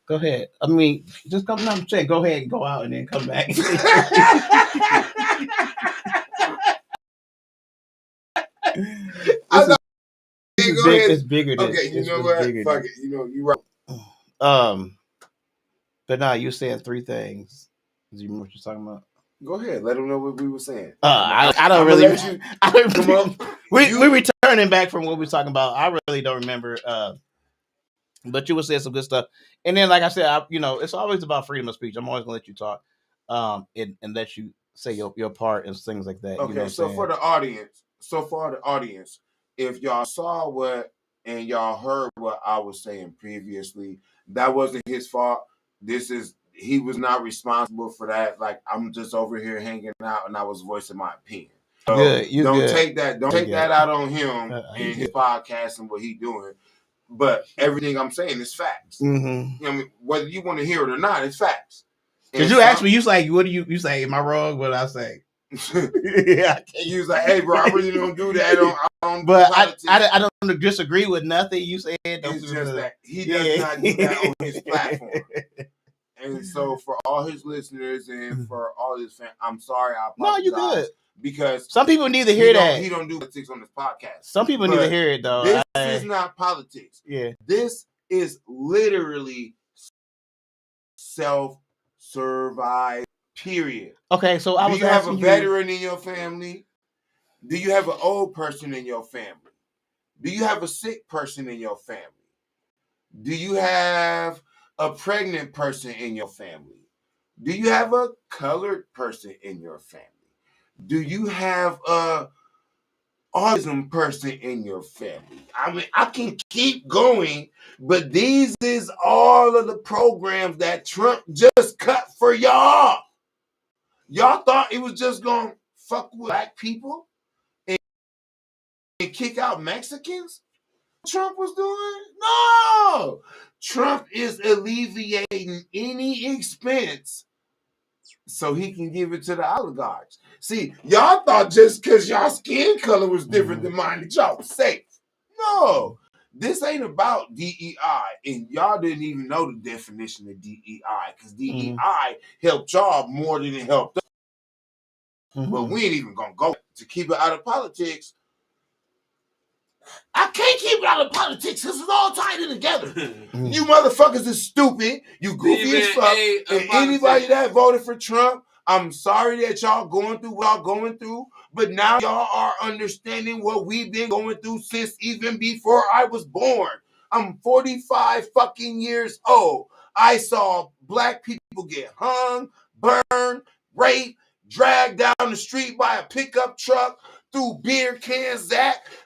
Go ahead. I mean, just come. No, I'm saying, go ahead and go out and then come back. It's bigger than. Okay, you know what? Fuck it. You know, you right. But nah, you're saying three things. Do you remember what you're talking about? Go ahead. Let them know what we were saying. I don't really. Come on. We returning back from what we were talking about. I really don't remember. But you were saying some good stuff, and then like I said, it's always about freedom of speech. I'm always gonna let you talk, and let you say your part and things like that. Okay, so for the audience, if y'all saw what and y'all heard what I was saying previously, that wasn't his fault. He was not responsible for that. Like, I'm just over here hanging out and I was voicing my opinion. So don't take that out on him and his podcast and what he doing. But everything I'm saying is facts. Mm-hmm. I mean, whether you want to hear it or not, it's facts. Because you asked me, you like, what do you say? Am I wrong? What did I say? Yeah, you was like, hey, bro, I really don't do that. But I don't disagree with nothing you said. It's just that he does not do that on his platform. And so for all his listeners and for all his fans, I'm sorry. I apologize. No, you good. Because some people need to hear that. He don't do politics on this podcast. Some people need to hear it, though. This is not politics. Yeah. This is literally self-survive, period. Okay, so do you have a veteran in your family? Do you have an old person in your family? Do you have a sick person in your family? Do you have a pregnant person in your family? Do you have a colored person in your family? Do you have a autism person in your family? I mean, I can keep going, but these is all of the programs that Trump just cut for y'all. Y'all thought it was just going to fuck with black people and kick out Mexicans? Trump was doing? No! Trump is alleviating any expense so he can give it to the oligarchs. See, y'all thought just because y'all skin color was different than mine that y'all was safe. No, this ain't about DEI, and y'all didn't even know the definition of DEI because DEI helped y'all more than it helped us. But we ain't even gonna go to keep it out of politics. I can't keep it out of politics because it's all tied in together. You motherfuckers is stupid. You goofy as fuck. And anybody that voted for Trump, I'm sorry that y'all going through what y'all going through. But now y'all are understanding what we've been going through since even before I was born. I'm 45 fucking years old. I saw black people get hung, burned, raped, dragged down the street by a pickup truck, through beer cans,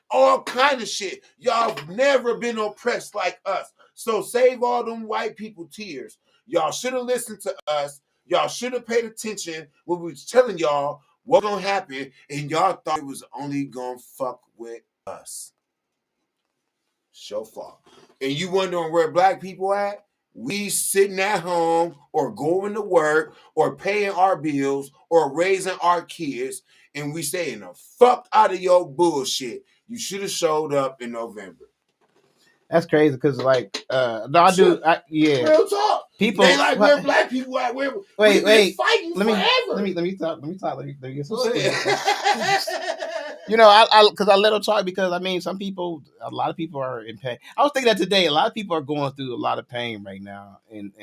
all kind of shit. Y'all never been oppressed like us. So save all them white people tears. Y'all should have listened to us. Y'all should have paid attention when we was telling y'all what gonna happen, and y'all thought it was only gonna fuck with us. So far. And you wondering where black people at? We sitting at home or going to work or paying our bills or raising our kids, and we saying the fuck out of your bullshit. You should have showed up in November. That's crazy because yeah. Real talk. People they like where black people at. We've been fighting forever. Let me talk. Let me get some because I let them talk because I mean a lot of people are in pain. I was thinking that today. A lot of people are going through a lot of pain right now, and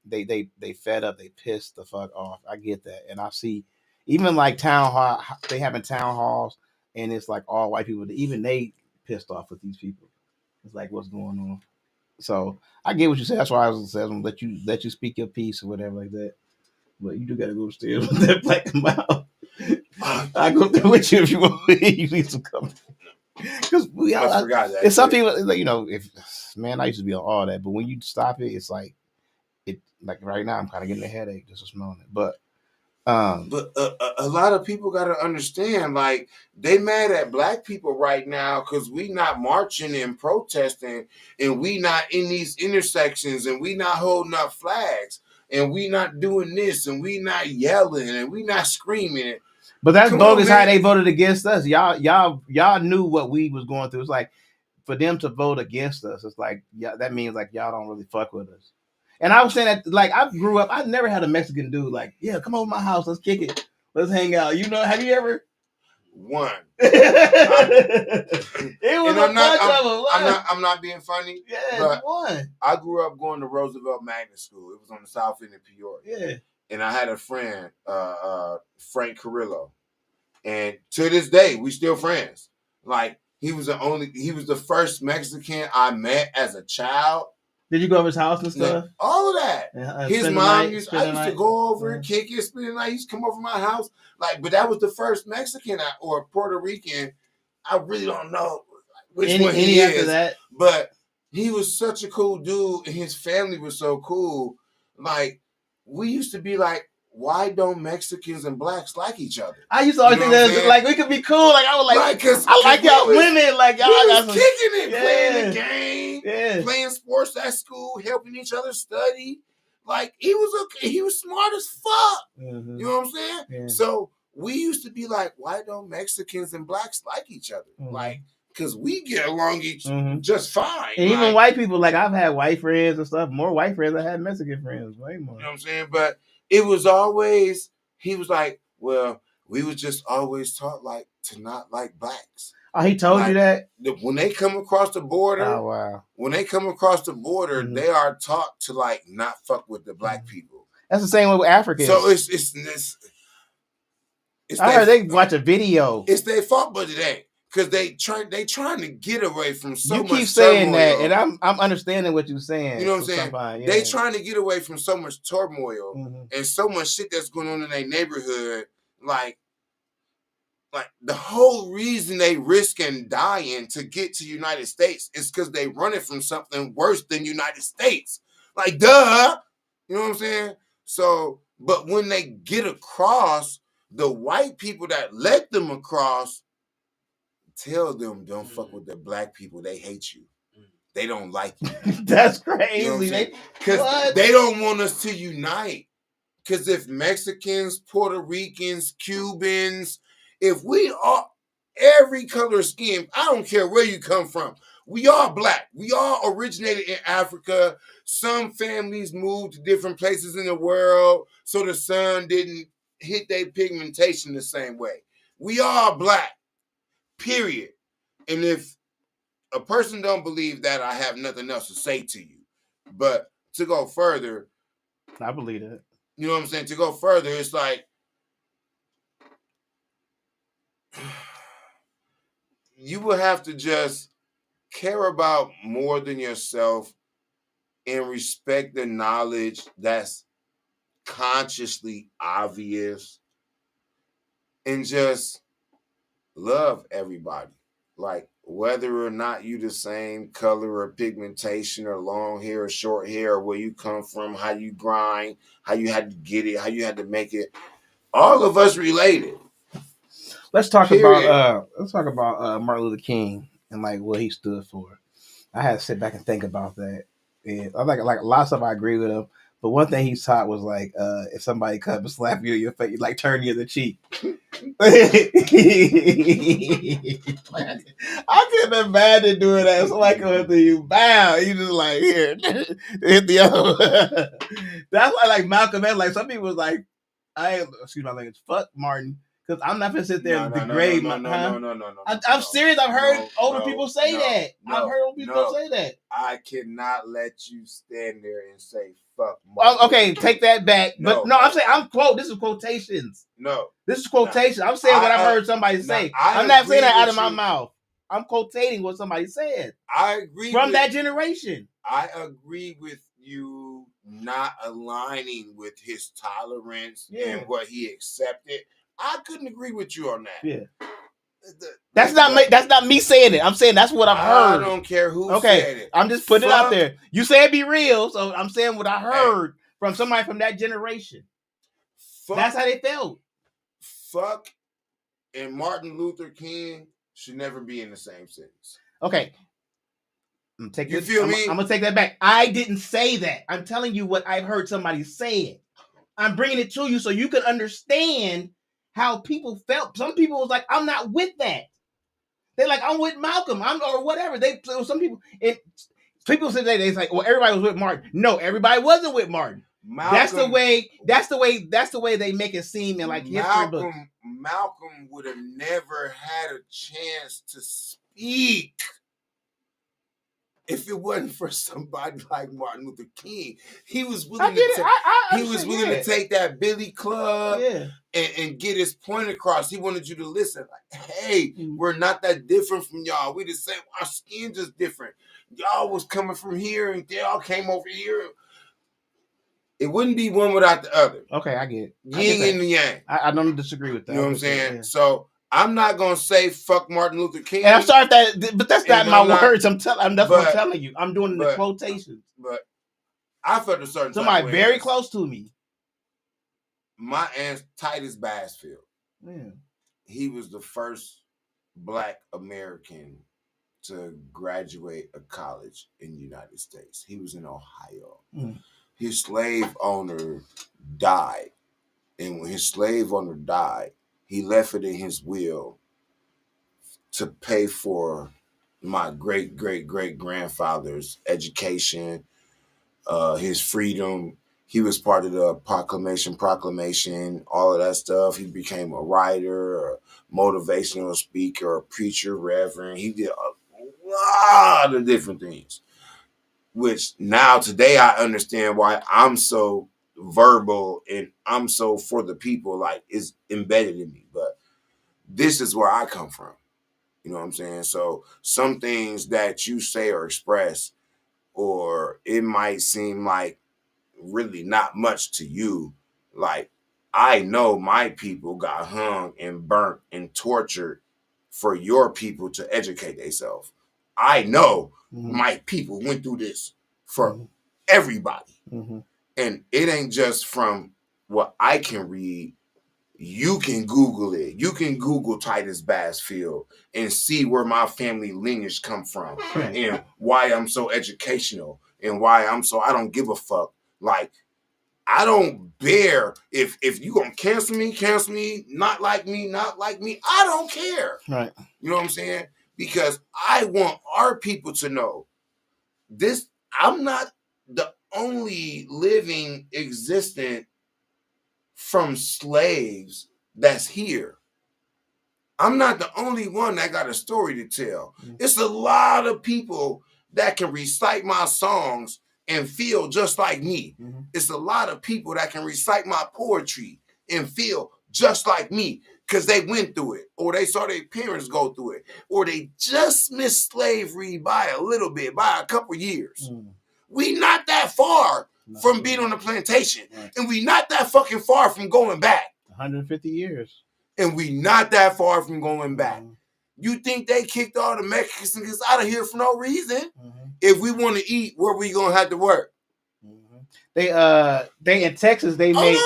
they fed up. They pissed the fuck off. I get that, and I see even like town hall. They having town halls, and it's like all white people. Even they pissed off with these people. It's like what's going on. So I get what you said. That's why I was saying let you speak your piece or whatever like that. But you do gotta go upstairs with that black mouth. I go through with you if you want. You need some company. Because I forgot that. And some people, if I used to be on all that, but when you stop it, it's like right now I'm kind of getting a headache just smelling it. But a lot of people got to understand, like, they mad at black people right now because we not marching and protesting, and we not in these intersections, and we not holding up flags, and we not doing this, and we not yelling, and we not screaming. But that's bogus how they voted against us. Y'all knew what we was going through. It's like for them to vote against us, it's like that means like y'all don't really fuck with us. And I was saying that, like, I grew up, I never had a Mexican dude like, yeah, come over to my house, let's kick it, let's hang out. You know, have you ever? One. It was a bunch of them. I'm not being funny. Yeah, but one. I grew up going to Roosevelt Magnet School. It was on the south end of Peoria. Yeah. And I had a friend, Frank Carrillo. And to this day, we still friends. Like, he was the first Mexican I met as a child. Did you go over his house and stuff? All of that. His mom I used to go over, kick it, spend the night. He used to come over my house. Like, but that was the first Mexican or Puerto Rican. I really don't know which one he is. After that? But he was such a cool dude, and his family was so cool. Like, we used to be like, why don't Mexicans and blacks like each other? I used to always think that like we could be cool. Like I was like, right, I like y'all women. Like y'all got some kicking it, playing the game, playing sports at school, helping each other study. Like he was smart as fuck. Mm-hmm. You know what I'm saying? Yeah. So we used to be like, why don't Mexicans and blacks like each other? Mm-hmm. Like, because we get along just fine. And even white people, like I've had white friends and stuff. More white friends. I had Mexican friends. Way more. You know what I'm saying? But it was always, he was like, well, we was just always taught like to not like blacks. Oh, he told you that? When they come across the border, when they come across the border, they are taught to like not fuck with the black people. That's the same way with Africans. So it's I heard they watch a video. It's their fault, but it ain't. Because they trying to get away from so much turmoil. You keep saying that, and I'm understanding what you're saying. You know what I'm saying? They trying to get away from so much turmoil and so much shit that's going on in their neighborhood. Like the whole reason they risking dying to get to United States is because they running from something worse than United States. Like, duh. You know what I'm saying? So, but when they get across, the white people that let them across tell them don't fuck with the black people. They hate you. They don't like you. That's crazy. Because they don't want us to unite. Because if Mexicans, Puerto Ricans, Cubans, if we are every color of skin, I don't care where you come from. We are black. We all originated in Africa. Some families moved to different places in the world so the sun didn't hit their pigmentation the same way. We are black. Period. And if a person don't believe that, I have nothing else to say to you. But to go further, I believe it. You know what I'm saying? To go further, it's like you will have to just care about more than yourself and respect the knowledge that's consciously obvious and just love everybody. Like, whether or not you the same color or pigmentation or long hair or short hair or where you come from, how you grind, how you had to get it, how you had to make it. All of us related. Let's talk about Martin Luther King and like what he stood for. I had to sit back and think about that. And I like a lot of stuff I agree with him. But one thing he taught was like, if somebody comes and slap you in your face, like turn you the cheek. I couldn't imagine doing that. Somebody coming to you, bow, you just like here, hit the other. That's why like Malcolm X. Like some people was like, excuse my language, fuck Martin. Because I'm not gonna sit there and degrade my. No. I'm serious. I've heard older people say that. I've heard older people say that. I cannot let you stand there and say fuck. Okay, take that back. But no, I'm saying This is quotations. No, this is quotation. I'm saying what I've heard somebody say. I'm not saying that out of my mouth. I'm quotating what somebody said. I agree from that generation. I agree with you not aligning with his tolerance and what he accepted. I couldn't agree with you on that. Yeah. That's not me saying it. I'm saying that's what I've heard. I don't care who said it. I'm just putting it out there. You say it be real, so I'm saying what I heard from somebody from that generation. That's how they felt. Fuck and Martin Luther King should never be in the same sentence. Okay. I'm gonna take that back. I didn't say that. I'm telling you what I've heard somebody say it. I'm bringing it to you so you can understand how people felt. Some people was like, I'm not with that. They're like, I'm with Malcolm. Or whatever. Some people. People say they like, well, everybody was with Martin. No, everybody wasn't with Martin. Malcolm, That's the way. That's the way they make it seem in like history books. Malcolm would have never had a chance to speak if it wasn't for somebody like Martin Luther King. He was willing to take that Billy Club and get his point across. He wanted you to listen. Like, hey, we're not that different from y'all. We the same. Our skin just different. Y'all was coming from here and y'all came over here. It wouldn't be one without the other. Okay, I get it. Yin and the yang. I don't disagree with that. You know what I'm saying? Yeah. So I'm not gonna say fuck Martin Luther King. And I'm sorry if that, but that's not my words. I'm telling. That's what I'm telling you. I'm doing the quotations. But I felt a certain somebody very close to me. My aunt Titus Basfield. Yeah. He was the first Black American to graduate a college in the United States. He was in Ohio. His slave owner died. And when his slave owner died, he left it in his will to pay for my great-great-great-grandfather's education, his freedom. He was part of the proclamation, all of that stuff. He became a writer, a motivational speaker, a preacher, reverend. He did a lot of different things, which now today I understand why I'm so verbal and I'm so for the people, like it's embedded in me. But this is where I come from. You know what I'm saying? So some things that you say or express, or it might seem like really not much to you. Like, I know my people got hung and burnt and tortured for your people to educate themselves. I know my people went through this for everybody. And it ain't just from what I can read. You can Google it. You can Google Titus Basfield and see where my family lineage come from and why I'm so educational and why I don't give a fuck. Like, I don't bear if you gonna cancel me, not like me. I don't care. Right. You know what I'm saying? Because I want our people to know this. I'm not the only living existent from slaves that's here. I'm not the only one that got a story to tell. It's a lot of people that can recite my songs and feel just like me. It's a lot of people that can recite my poetry and feel just like me because they went through it, or they saw their parents go through it, or they just missed slavery by a little bit, by a couple years. We not that far from being on the plantation. And we not that fucking far from going back. 150 years. And we not that far from going back. You think they kicked all the Mexicans out of here for no reason? If we want to eat, where we gonna have to work? They in Texas they made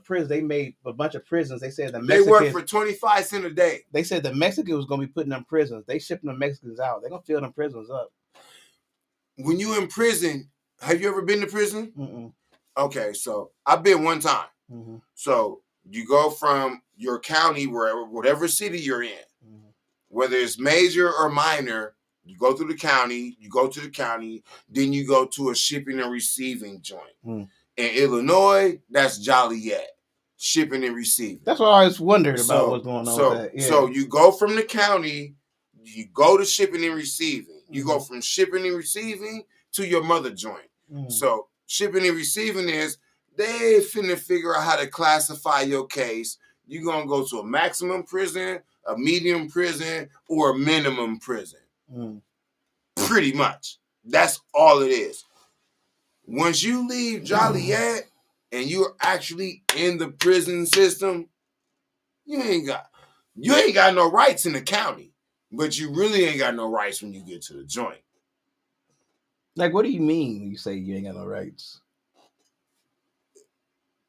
prisons. They made a bunch of prisons. They said they work for 25 cents a day. They said the Mexicans was gonna be putting them prisons. They shipping the Mexicans out. They're gonna fill them prisons up. When you in prison, have you ever been to prison? Okay, so I've been one time. So you go from your county, whatever city you're in, whether it's major or minor, you go through the county, then you go to a shipping and receiving joint. In Illinois, that's Joliet, shipping and receiving. That's what I always wondered about what's going on with that. Yeah. So you go from the county, you go to shipping and receiving. You go from shipping and receiving to your mother joint. So shipping and receiving is they finna figure out how to classify your case. You're going to go to a maximum prison, a medium prison, or a minimum prison. Pretty much. That's all it is. Once you leave Joliet and you're actually in the prison system, you ain't got no rights in the county. But you really ain't got no rights when you get to the joint. Like, what do you mean when you say you ain't got no rights?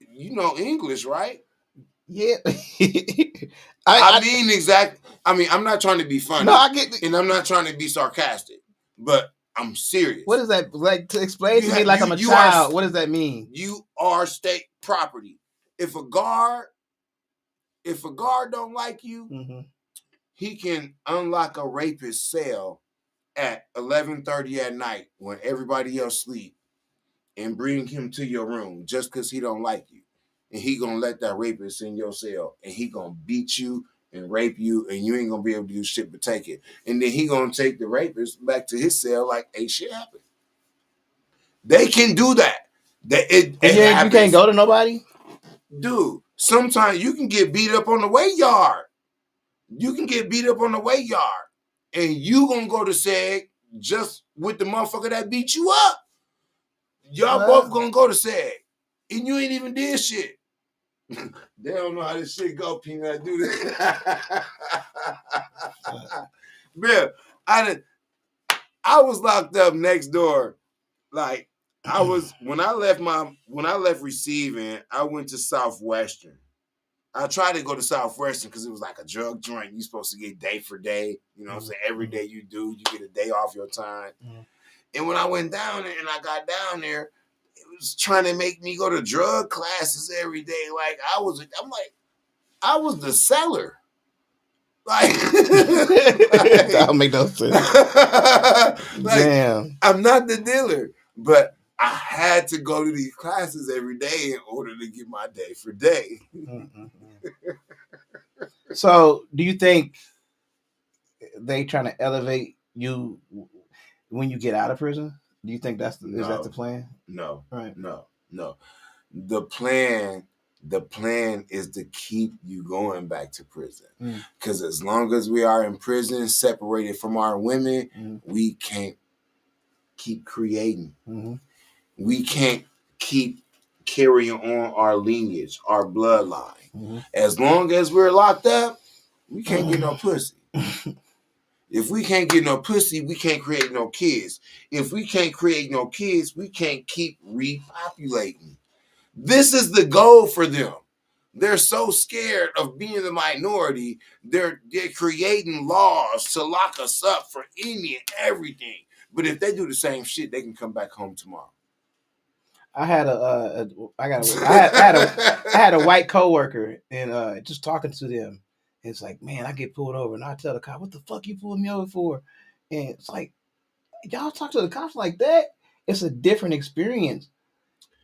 You know English, right? Yeah. I mean exactly. I mean, I'm not trying to be funny. No, I get it. And I'm not trying to be sarcastic. But I'm serious. What is that? Like, to explain to me like I'm a child, what does that mean? You are state property. If a guard don't like you, he can unlock a rapist's cell at 11:30 at night when everybody else sleep and bring him to your room just because he don't like you. And he gonna let that rapist in your cell and he gonna beat you and rape you and you ain't gonna be able to do shit but take it. And then he gonna take the rapist back to his cell like ain't shit happened. They can do that. It happens. You can't go to nobody? Dude, sometimes you can get beat up on the weight yard. You can get beat up on the weight yard. And you gonna go to SEG just with the motherfucker that beat you up. Y'all both gonna go to SEG. And you ain't even did shit. They don't know how this shit go, Peanut. Do that. Man, I was locked up next door. Like, when I left receiving, I went to Southwestern. I tried to go to Southwestern because it was like a drug joint. You're supposed to get day for day. You know what I'm saying? Every day you do, you get a day off your time. And when I went down there and I got down there, it was trying to make me go to drug classes every day. Like I was the seller. Like that don't make no sense. Like, damn. I'm not the dealer, but I had to go to these classes every day in order to get my day for day. So, do you think they trying to elevate you when you get out of prison? Do you think is that the plan? No. Right. No. The plan is to keep you going back to prison. Because as long as we are in prison, separated from our women, we can't keep creating. We can't keep carrying on our lineage, our bloodline. As long as we're locked up, we can't get no pussy. If we can't get no pussy, we can't create no kids. If we can't create no kids, we can't keep repopulating. This is the goal for them. They're so scared of being the minority, they're creating laws to lock us up for any and everything. But if they do the same shit, they can come back home tomorrow. I had a white coworker and just talking to them. It's like, man, I get pulled over and I tell the cop, what the fuck you pulling me over for? And it's like, y'all talk to the cops like that? It's a different experience.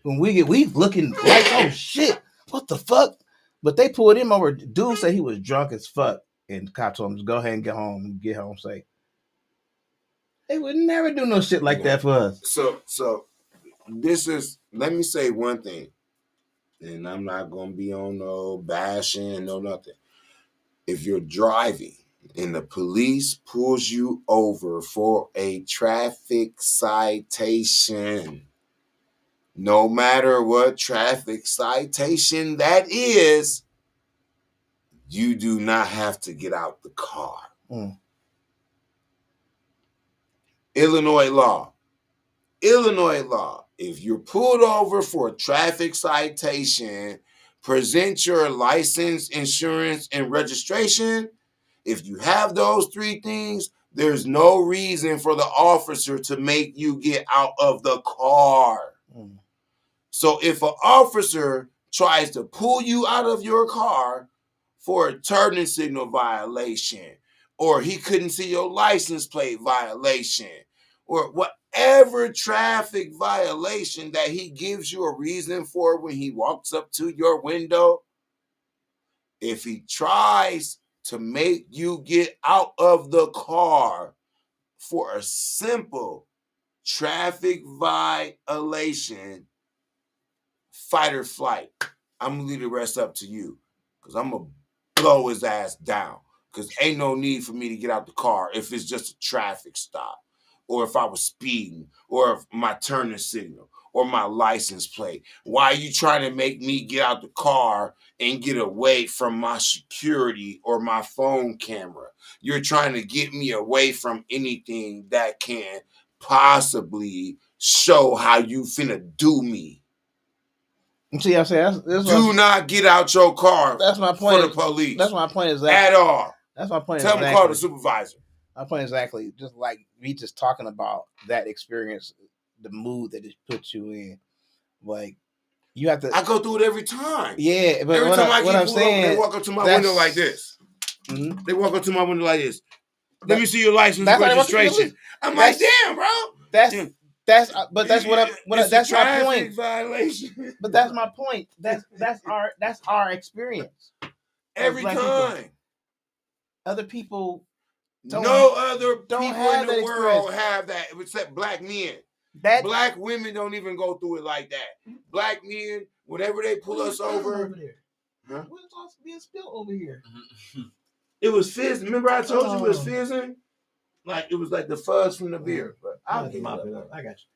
When we looking like, oh shit, what the fuck? But they pulled him over. Dude said he was drunk as fuck. And the cop told him to go ahead and get home safe. They would never do no shit like that for us. So let me say one thing. And I'm not going to be on no bashing, no nothing. If you're driving and the police pulls you over for a traffic citation, no matter what traffic citation that is, you do not have to get out the car. Illinois law. If you're pulled over for a traffic citation, present your license, insurance, and registration. If you have those three things, there's no reason for the officer to make you get out of the car. So if an officer tries to pull you out of your car for a turning signal violation, or he couldn't see your license plate violation, or whatever traffic violation that he gives you a reason for when he walks up to your window, if he tries to make you get out of the car for a simple traffic violation, fight or flight, I'm going to leave the rest up to you because I'm going to blow his ass down because ain't no need for me to get out the car if it's just a traffic stop or if I was speeding or if my turning signal or my license plate. Why are you trying to make me get out the car and get away from my security or my phone camera? You're trying to get me away from anything that can possibly show how you finna do me. See, I'm saying do not get out your car. That's my point. For the police. That's my point exactly. At all. That's my point. Tell them to call the supervisor. My point exactly. Just like me, just talking about that experience, the mood that it puts you in. Like you have to. I go through it every time. Yeah, but what I'm saying, they walk up to my window like this. They walk up to my window like this. Let me see your license That's registration. I'm like, damn, bro. That's but that's what It's that's a my traffic point. violation. But that's my point. That's our experience. Every time. Other people No other people have in the that world experience. have that except black men. Black women don't even go through it like that. Black men, whenever they pull us over there. Huh? What's also being spilled over here? It was fizz. Remember I told you it was fizzing? Like it was like the fuzz from the beer. But I'll get it up. I got you.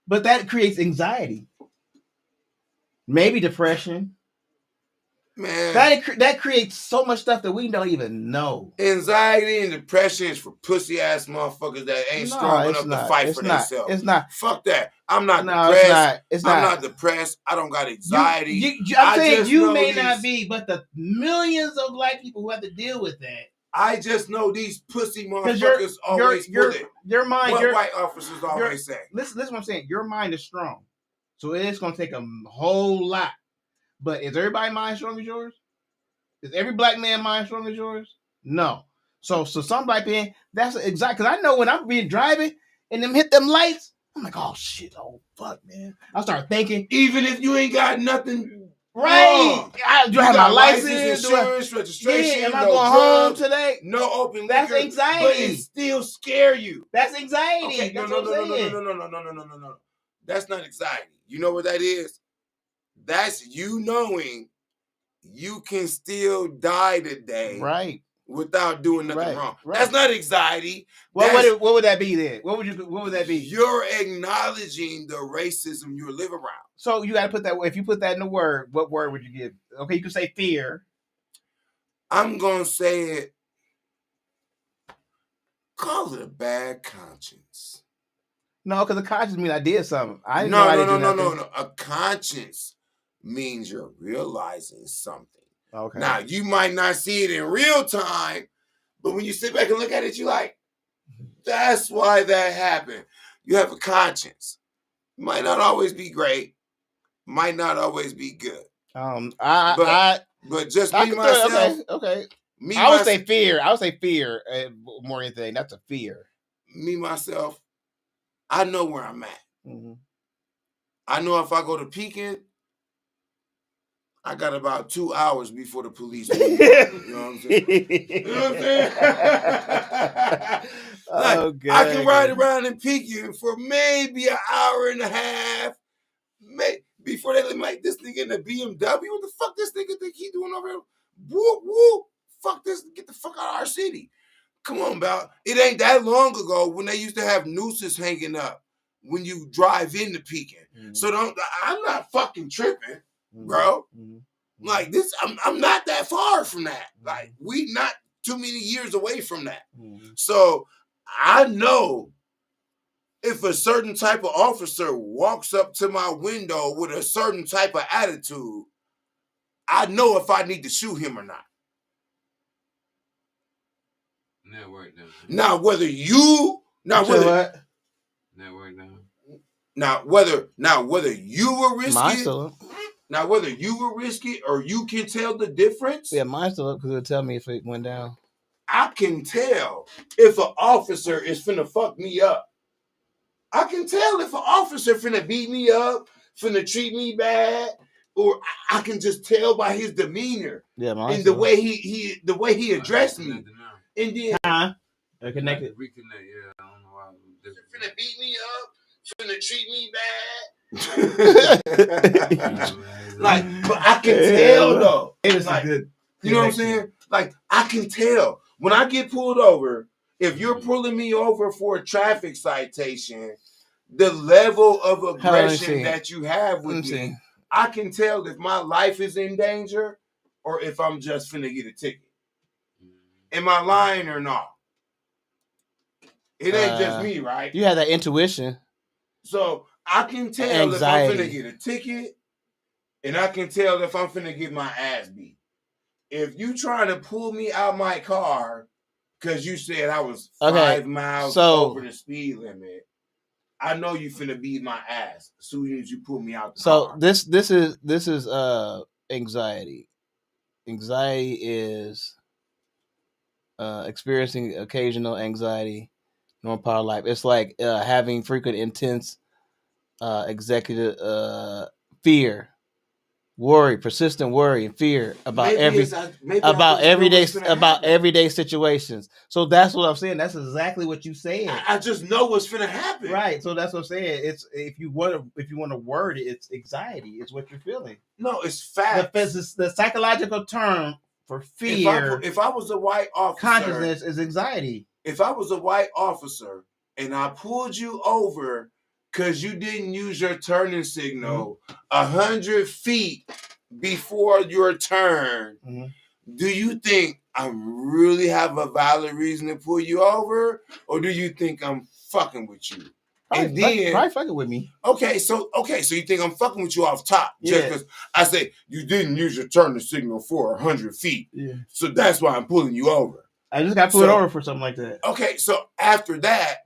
But that creates anxiety. Maybe depression. Man, that creates so much stuff that we don't even know. Anxiety and depression is for pussy ass motherfuckers that ain't strong enough to fight for themselves. It's not. Fuck that. I'm not depressed. It's not. I'm not depressed. I don't got anxiety. I'm saying you may not be, but the millions of black people who have to deal with that. I just know these pussy motherfuckers always put it. Your mind. What white officers always say. Listen what I'm saying. Your mind is strong, so it's gonna take a whole lot. But is everybody's mind strong as yours? Is every black man mind strong as yours? No. So some black man, that's exactly, because I know when I'm being driving and them hit them lights, I'm like, oh shit, oh fuck, man. I start thinking, even if you ain't got nothing right, do I have my license, insurance, registration, am I going home today? No open liquor. That's anxiety. But it still scare you. That's anxiety. Okay, no. That's not anxiety. You know what that is? That's you knowing you can still die today, right, without doing nothing wrong. Right. That's not anxiety. What would that be then? What would that be? You're acknowledging the racism you live around. So you got to put that. If you put that in a word, what word would you give? Okay, you can say fear. I'm gonna say it. Call it a bad conscience. No, because a conscience means I did something. I didn't know I didn't do nothing. No. A conscience means you're realizing something. Okay. Now, you might not see it in real time, but when you sit back and look at it, you're like, that's why that happened. You have a conscience. Might not always be great. Might not always be good. But just me, myself. Okay. I would say fear. I would say fear more than anything. That's a fear. Me, myself, I know where I'm at. Mm-hmm. I know if I go to Pekin, I got about 2 hours before the police. You know what I'm saying? You know what I'm saying? I can ride around in Pekin for maybe an hour and a half. Before they like this nigga in the BMW. What the fuck this nigga think he doing over here? Whoop, whoop. Fuck this. Get the fuck out of our city. Come on, Bal. It ain't that long ago when they used to have nooses hanging up when you drive into Pekin. Mm-hmm. So I'm not fucking tripping, bro. Mm-hmm. Like this, I'm not that far from that. Like we not too many years away from that. Mm-hmm. So I know if a certain type of officer walks up to my window with a certain type of attitude, I know if I need to shoot him or not. Network down. Now whether you now whether network down. Now whether you will risk it. Now whether you will risk it or you can tell the difference. Yeah, mine's still up because it'll tell me if it went down. I can tell if an officer is finna fuck me up. I can tell if an officer finna beat me up, finna treat me bad, or I can just tell by his demeanor and the way he addressed me. And then connected. Reconnect, yeah. I don't know why. Finna beat me up, finna treat me bad. But I can tell though. It is like, good. You know what I'm saying? Like I can tell when I get pulled over. If you're pulling me over for a traffic citation, the level of aggression that you have with me, I can tell if my life is in danger or if I'm just finna get a ticket. Am I lying or not? It ain't just me, right? You have that intuition. So I can tell if I'm finna get a ticket and I can tell if I'm finna get my ass beat. If you trying to pull me out my car because you said I was 5 miles over the speed limit, I know you finna beat my ass as soon as you pull me out the car. So this is anxiety. Anxiety is experiencing occasional anxiety, normal part of life. It's like having frequent, intense, executive fear, worry, persistent worry and fear about everyday situations. So that's what I'm saying. That's exactly what you said. I just know what's finna happen. Right. So that's what I'm saying. It's if you want to word it, it's anxiety. It's what you're feeling. No, it's facts. The psychological term for fear. If I was a white officer, consciousness is anxiety. If I was a white officer and I pulled you over because you didn't use your turning signal 100 feet before your turn, do you think I really have a valid reason to pull you over, or do you think I'm fucking with you? Probably fucking with me. Okay, so you think I'm fucking with you off top just because I say you didn't use your turning signal for 100 feet. Yeah. So that's why I'm pulling you over. I just got pulled over for something like that. Okay, so after that,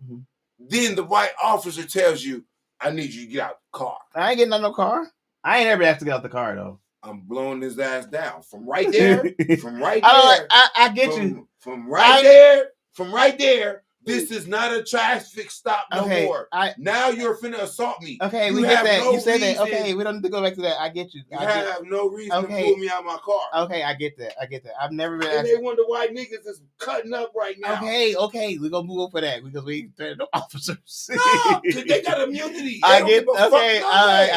then the white officer tells you, I need you to get out the car. I ain't getting out no car. I ain't ever asked to get out the car, though. I'm blowing his ass down. From right there, I get you. From right there, this is not a traffic stop no more. Now you're finna assault me. Okay, we get that. You said that. Okay, we don't need to go back to that. I get you. You have no reason to pull me out of my car. Okay, I get that. I've never been. And they wonder why niggas is cutting up right now. Okay, we're gonna move on for that because we ain't threatening no officers. No, because they got immunity. I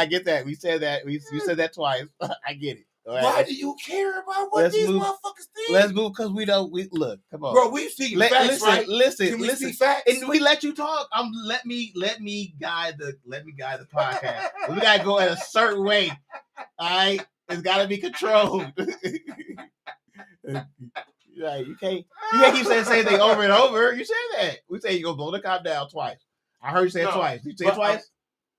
get that. We said that. You said that twice. I get it. Right. Why do you care about what these motherfuckers think? Let's move because we look. Come on, bro. We see facts, right? Listen. See facts? And we let you talk. Let me guide the podcast. We gotta go in a certain way. All right, it's gotta be controlled. Right, you can't keep saying the same thing over and over. You said that. We say you gonna blow the cop down twice. I heard you say it twice. You say it twice.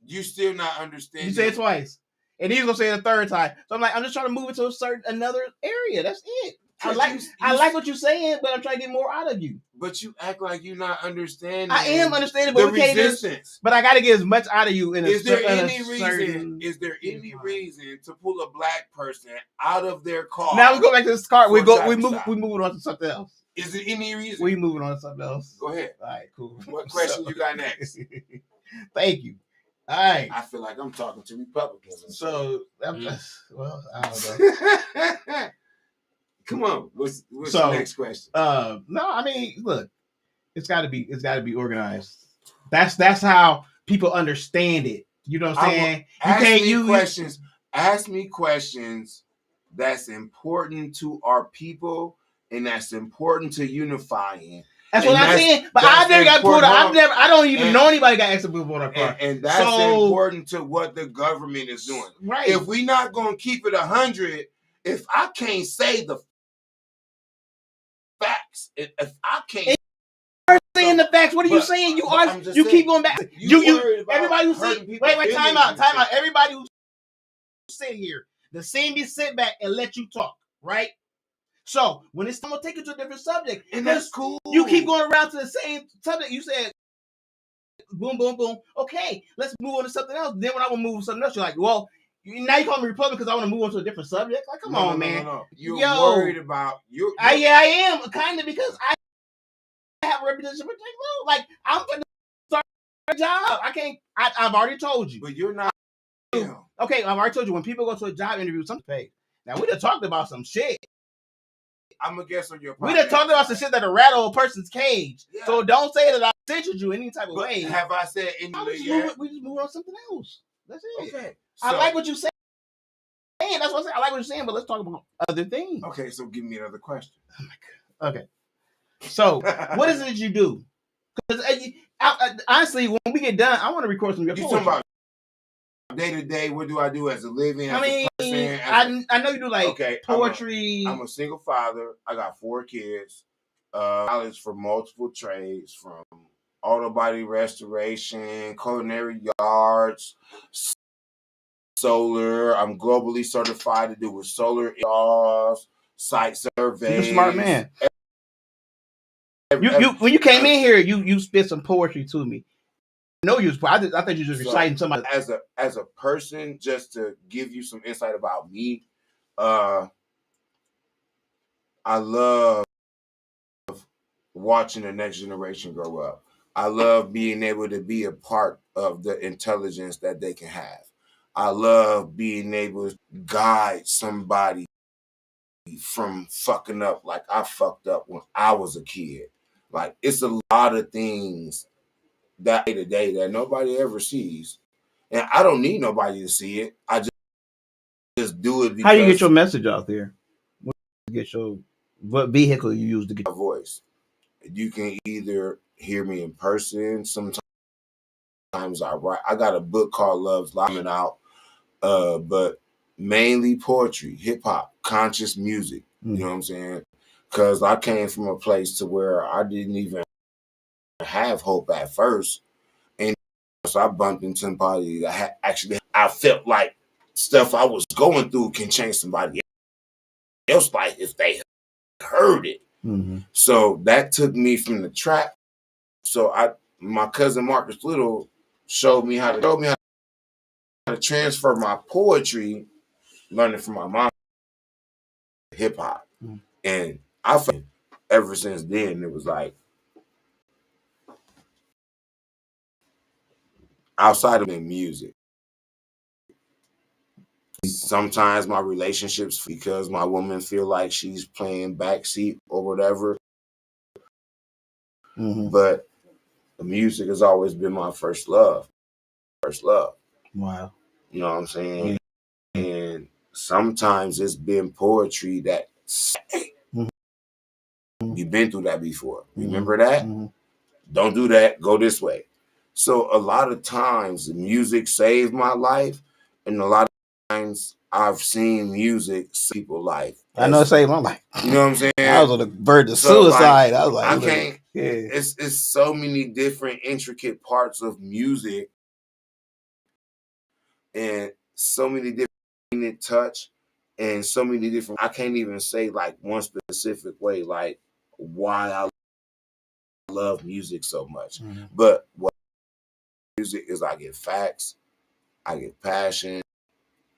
You still not understanding. You say it twice. And he's gonna say it a third time. So I'm like, I'm just trying to move it to another area. That's it. I like what you're saying, but I'm trying to get more out of you. But you act like you're not understanding. I am understanding, but we can't but I got to get as much out of you. Is there any reason to pull a black person out of their car? Now we go back to this car. We moving on to something else. Is there any reason? We moving on to something else. Go ahead. All right, cool. What question you got next? Thank you. All right. I feel like I'm talking to Republicans. So, well, I don't know. Come on. What's the next question? No, I mean, look, it's got to be organized. That's how people understand it. You know what I'm saying? Ask me questions that's important to our people and that's important to unifying. That's what I'm saying. But I've never got pulled out. I don't even know anybody got extra pulled on our car. And that's important to what the government is doing. Right. If we not going to keep it 100, if I can't say the facts, if I can't saying the facts, what are you saying? You keep going back. Everybody who sit. Wait, time out. Everybody who sit here, the same be sit back and let you talk, right? So when it's time to take you to a different subject, and that's cool. You keep going around to the same subject. You said boom, boom, boom. Okay, let's move on to something else. Then when I want to move on to something else, you're like, well, now you call me Republican because I want to move on to a different subject. Like, come on, man. No. You're worried about you. I am kind of because I have a reputation for like I'm going to start a job. I can't. I've already told you. But you're not. Okay, I've already told you when people go to a job interview, something paid. Now we done talked about some shit. I'm gonna guess on your podcast. We done talked about some shit that'll rattle a person's cage. Yeah. So don't say that I censored you any type of way. Have I said we just move on to something else. That's it. Okay. I like what you saying. That's what I'm saying. I like what you're saying, but let's talk about other things. Okay, so give me another question. Oh my God. Okay. So what is it that you do? Because honestly, when we get done, I want to record some of your poetry. You talking about day to day? What do I do as a living? I know you do like poetry. I'm a single father. I got 4 kids. College for multiple trades, from auto body restoration, culinary yards, solar. I'm globally certified to do with solar installs, site surveys. You're a smart man. When you came in here, you spit some poetry to me. No use. I thought you just reciting somebody. As a person, just to give you some insight about me, I love watching the next generation grow up. I love being able to be a part of the intelligence that they can have. I love being able to guide somebody from fucking up like I fucked up when I was a kid. Like, it's a lot of things that day to day that nobody ever sees. And I don't need nobody to see it. I just do it because how do you get your message out there? What vehicle you use to get my voice. You can either hear me in person. Sometimes I write. I got a book called Love's Live out, but mainly poetry, hip hop, conscious music. You know what I'm saying? Because I came from a place to where I didn't even have hope at first, and so I bumped into somebody that I felt like stuff I was going through can change somebody else life if they heard it. So that took me from the trap. So my cousin Marcus Little showed me how to transfer my poetry, learning from my mom, hip hop, and I felt ever since then it was like outside of music. Sometimes my relationships, because my woman feel like she's playing backseat or whatever, but the music has always been my first love. Wow. You know what I'm saying? And sometimes it's been poetry that you've been through that before. Remember that? Don't do that. Go this way. So a lot of times the music saved my life, and a lot of times I've seen music save people's life. I know it saved my life. You know what I'm saying? I was on the verge of suicide. I was like, I can't. Yeah. It's so many different intricate parts of music, and so many different touch, and so many different. I can't even say like one specific way, like why I love music so much. But what music is, I get facts, I get passion,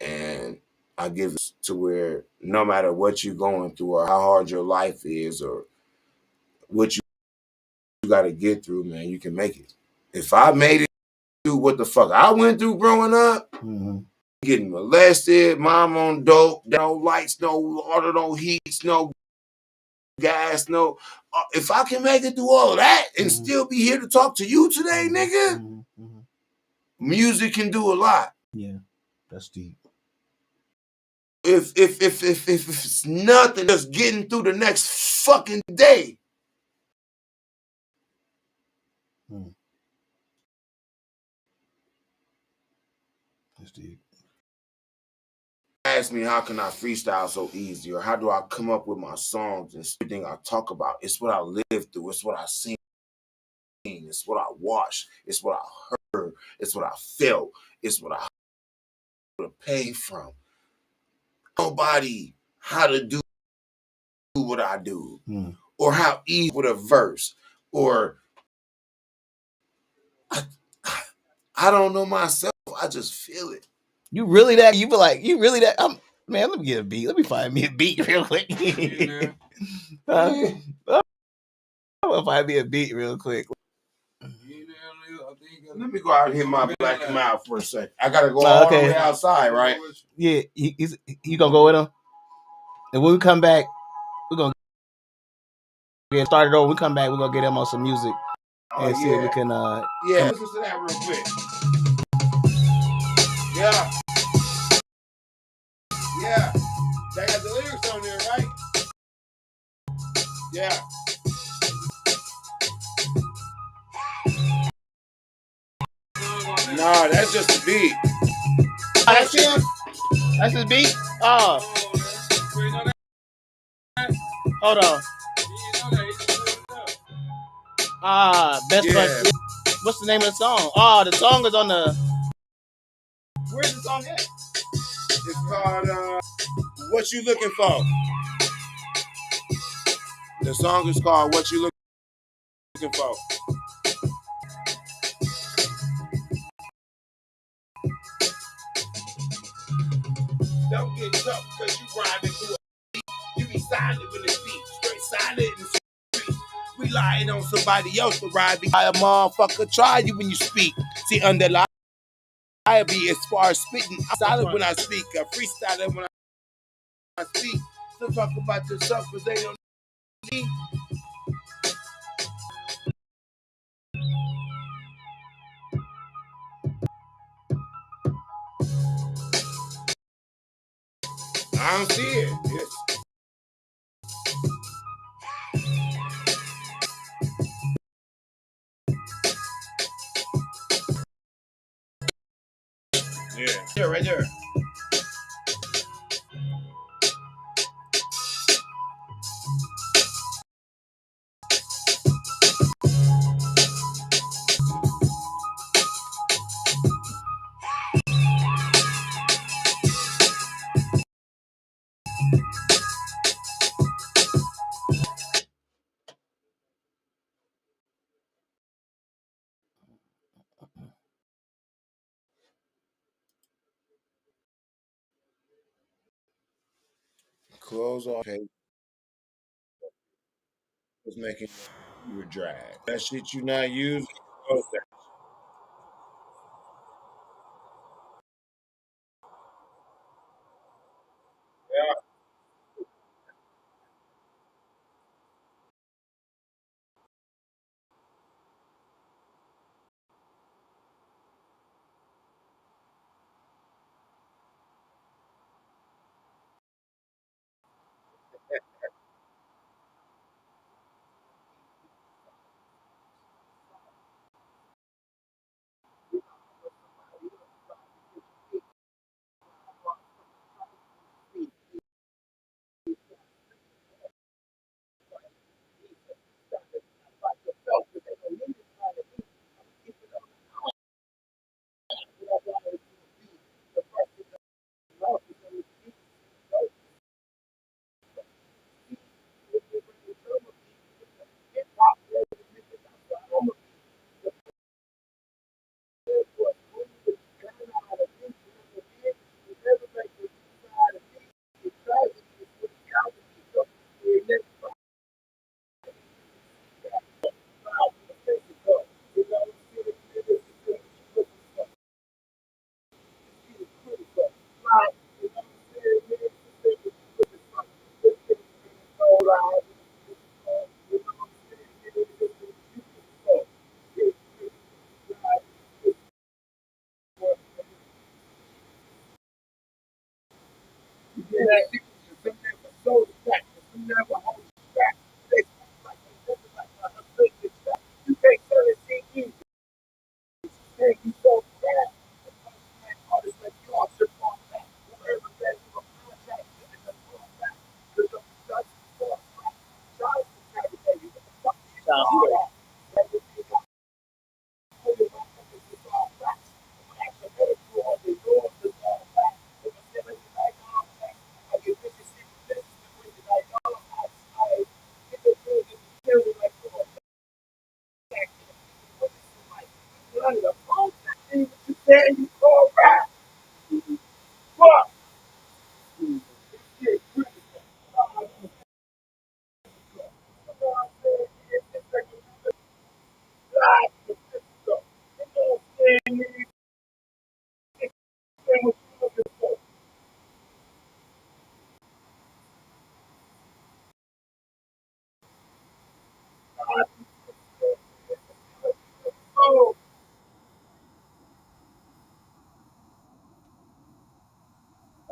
and I give it to where no matter what you're going through or how hard your life is or what you got to get through, man, you can make it. If I made it through what the fuck I went through growing up, getting molested, mom on dope, no lights, no water, no heats, no gas, no. If I can make it through all of that and still be here to talk to you today, nigga, music can do a lot. Yeah, that's deep. If it's nothing, just getting through the next fucking day. That's deep. Ask me how can I freestyle so easy, or how do I come up with my songs and everything I talk about? It's what I lived through. It's what I seen. It's what I watched. It's what I heard. It's what I felt. It's what I paid from. Nobody how to do what I do, or how easy with a verse, or I don't know myself. I just feel it. You really that? You be like, you really that? Man, let me get a beat. Let me find me a beat real quick. I'm gonna find me a beat real quick. Let me go out and hit my black mouth for a second. I gotta go all the way outside, right? Yeah, you gonna go with him? And when we come back, we're gonna get started over. When we come back, we're gonna get him on some music and see if we can. Listen to that real quick. Yeah. They got the lyrics on there, right? Yeah. Nah, that's just a beat. That's him? That's his beat? Oh. Hold on. Best friend. What's the name of the song? Oh, the song is on the. Where's the song at? It's called What You Looking For. The song is called What You Looking For. Don't get tough because you rhyming through a beat. You be silent when it's beat. Straight silent in the street. We relying on somebody else to ride. I a motherfucker try you when you speak. See, underline. I be as far as spitting. I'm silent when I speak. I freestyle when I speak. Still talk about yourself because they don't need. I don't see it. Yeah, right there. Close off. Okay. Was making you a drag. That shit you not using. Close that.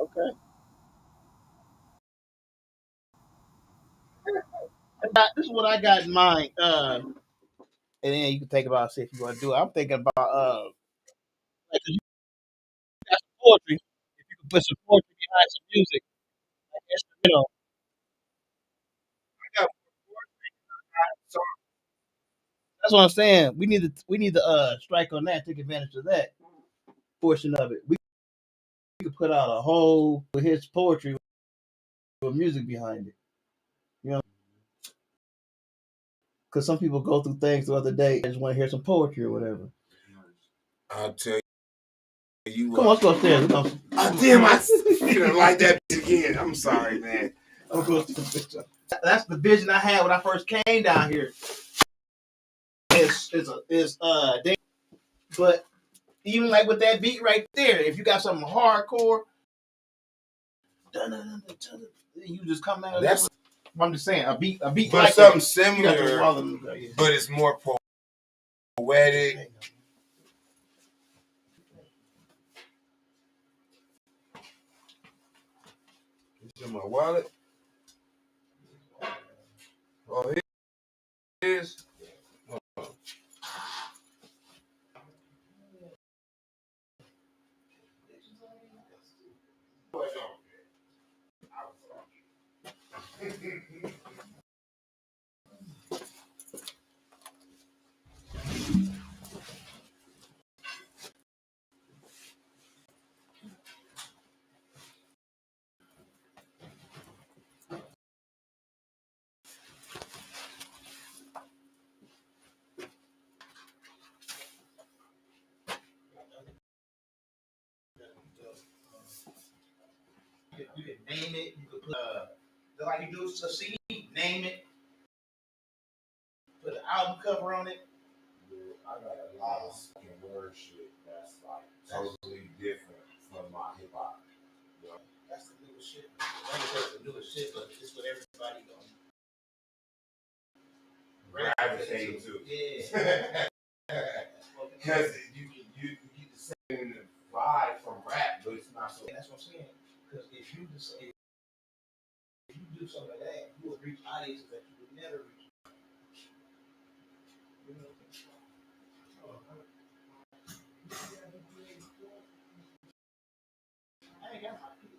Okay. This is what I got in mind. And then you can think about see if you want to do it. I'm thinking about like 'cause you got some poetry. If you can put some poetry behind some music, like instrumental. I got some. That's what I'm saying. We need to strike on that, take advantage of that portion of it. We could put out a whole with his poetry with music behind it. You know, because some people go through things the other day. They just want to hear some poetry or whatever. I'll tell you Come on, what. let's go upstairs. Damn, I feel like that again. I'm sorry, man. That's the vision I had when I first came down here. but even like with that beat right there, if you got something hardcore, you just come out. That's. I'm just saying a beat, but like something that, similar, but it's more poetic. It's in my wallet. Oh, here it is. You can name it. You can put like you do a CD. Name it. Put an album cover on it. I got a lot of spoken word shit that's like totally different from my hip hop. That's the newest shit. That's the newest shit, but it's what everybody going gravitate to. Yeah. Because you get the same vibe from rap, but it's not so. That's what I'm saying. Because if you do something like that, you will reach audiences that you would never reach. You know? I ain't got my people.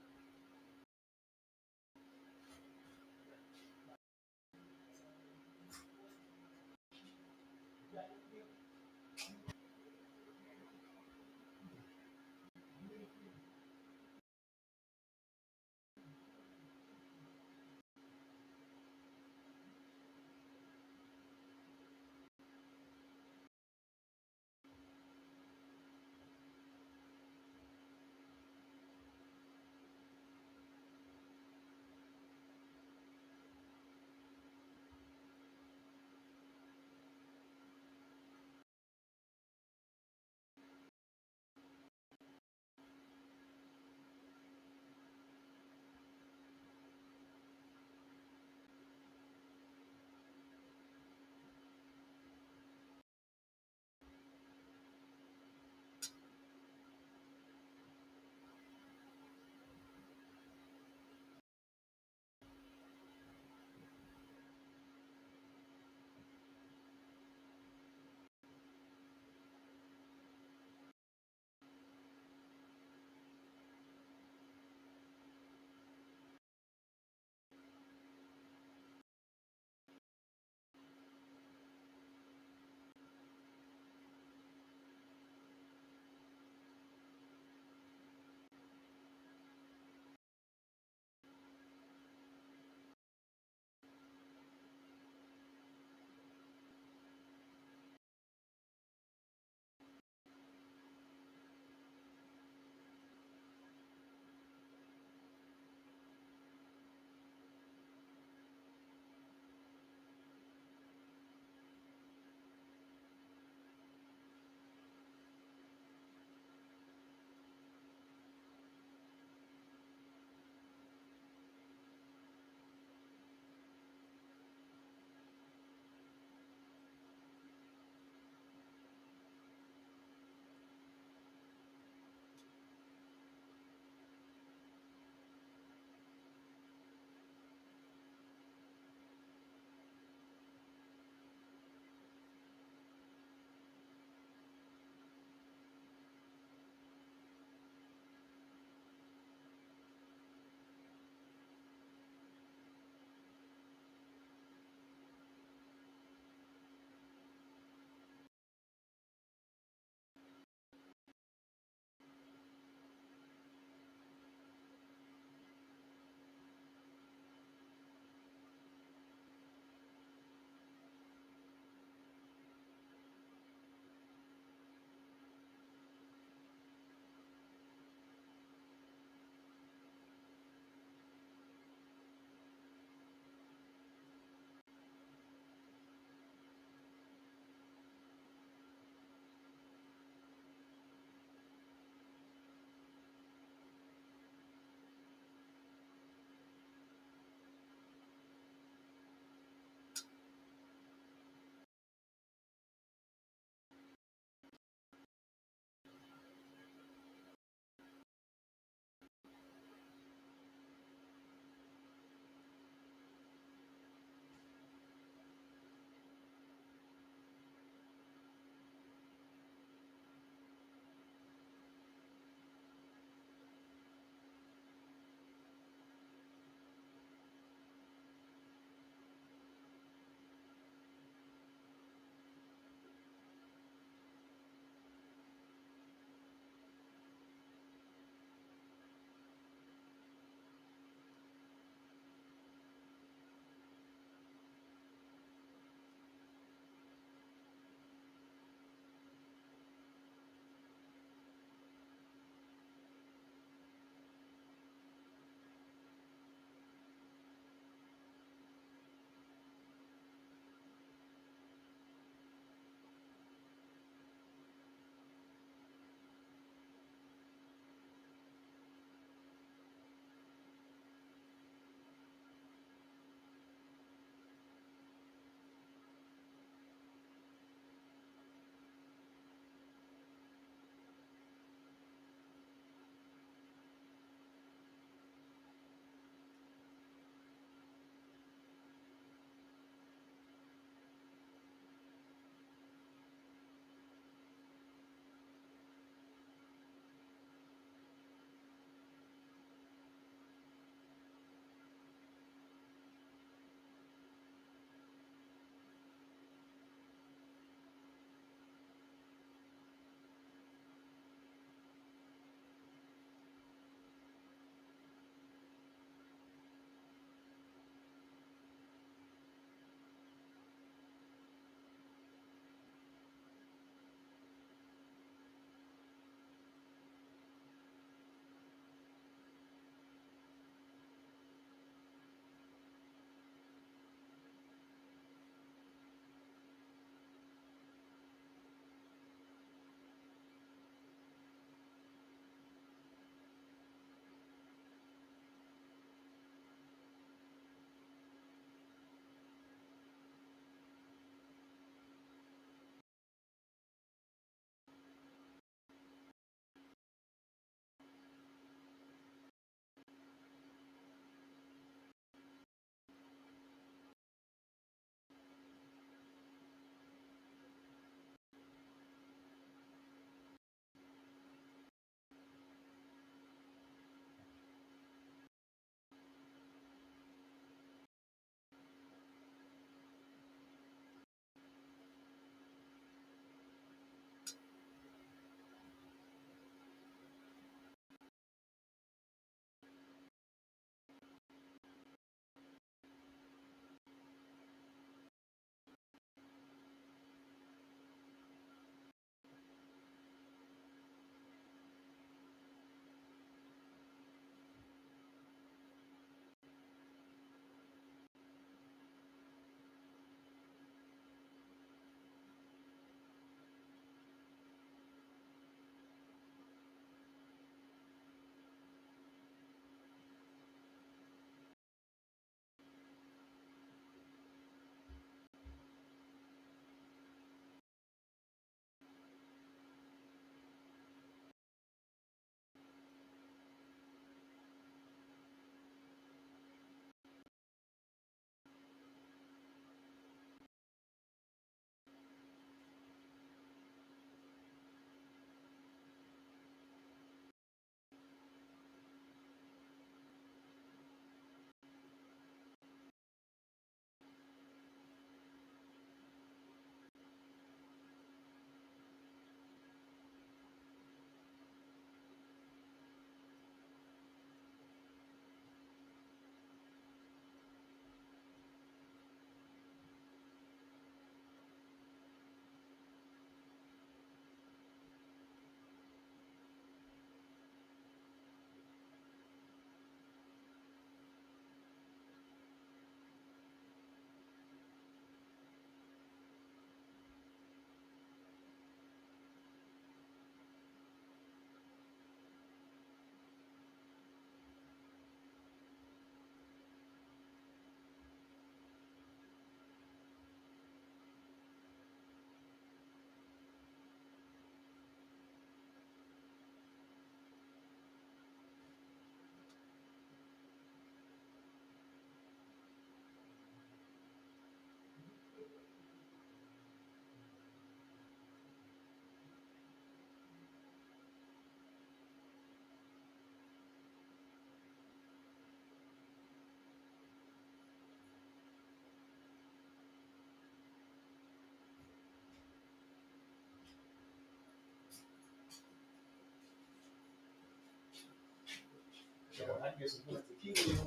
I get some tequila.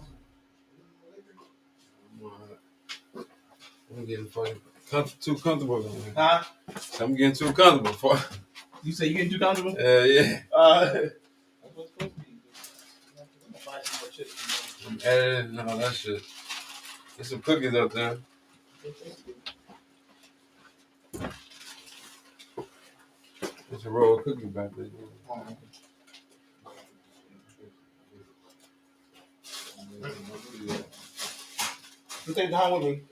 I'm getting fucking too comfortable. Huh? I'm getting too comfortable for. You say you getting too comfortable? Yeah. That's what's supposed to be. I'm gonna buy some more chips. I'm editing and all that shit. There's some cookies up there. There's a roll of cookies back there. I'm taking it home with me.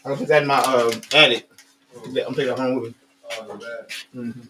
I'm gonna put that in my attic. I'm taking it home with me. Oh, that. Mm-hmm.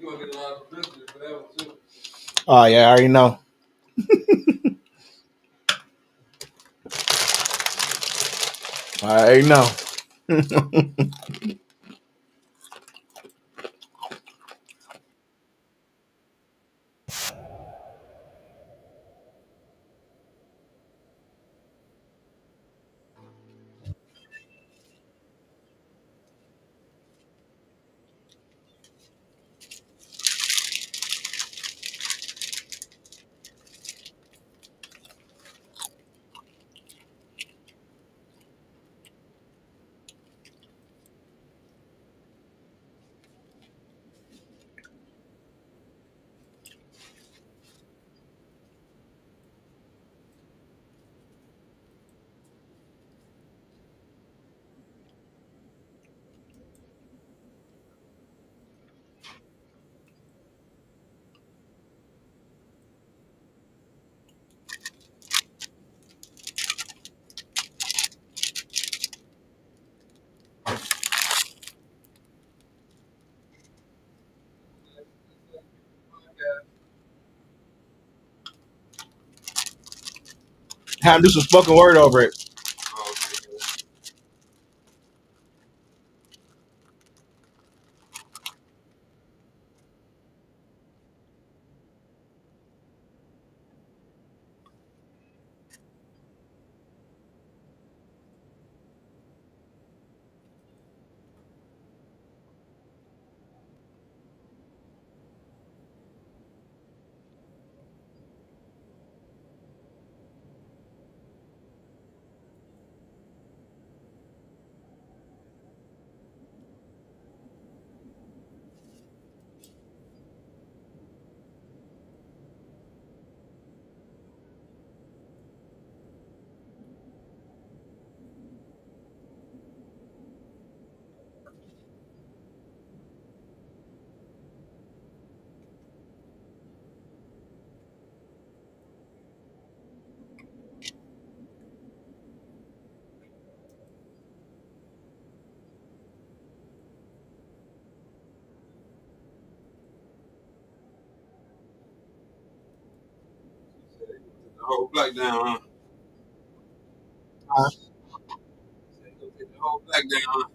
You want to get a lot of publicity for that one too. Oh yeah, I already know. I already know. Have him do some spoken word over it. Oh, okay. Take the whole black down, huh? Say, go take the whole black down, huh?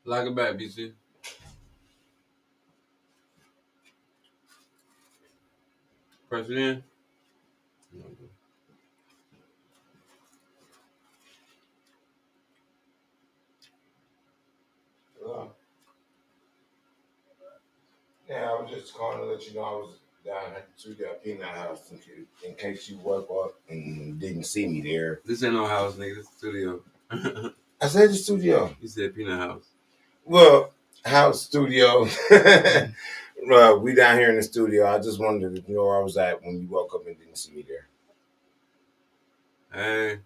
Lock it back, BC. Press it in. Yeah, I was just calling to let you know I was down at the studio Peanut House in case you woke up and didn't see me there. This ain't no house, nigga. This is studio. I said the studio. You said Peanut House. Well, house studio. We down here in the studio. I just wanted to know where I was at when you woke up and didn't see me there. Hey.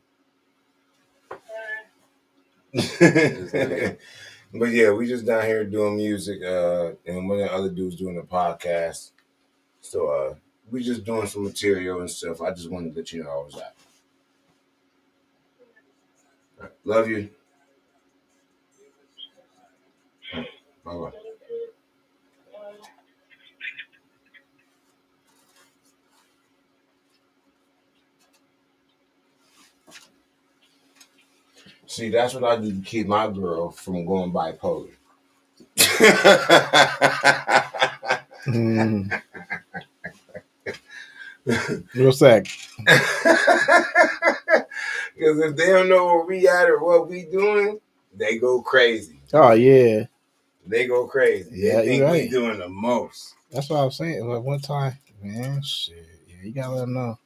But yeah, we just down here doing music, and one of the other dudes doing a podcast. So we just doing some material and stuff. I just wanted to let you know I was at. Love you. Bye bye. See, that's what I do to keep my girl from going bipolar. What's that? Because if they don't know where we at or what we doing, they go crazy. Oh yeah, They go crazy. Yeah, they think you're right. we doing the most. That's what I was saying. Like one time, man, shit. Yeah, you gotta let them know.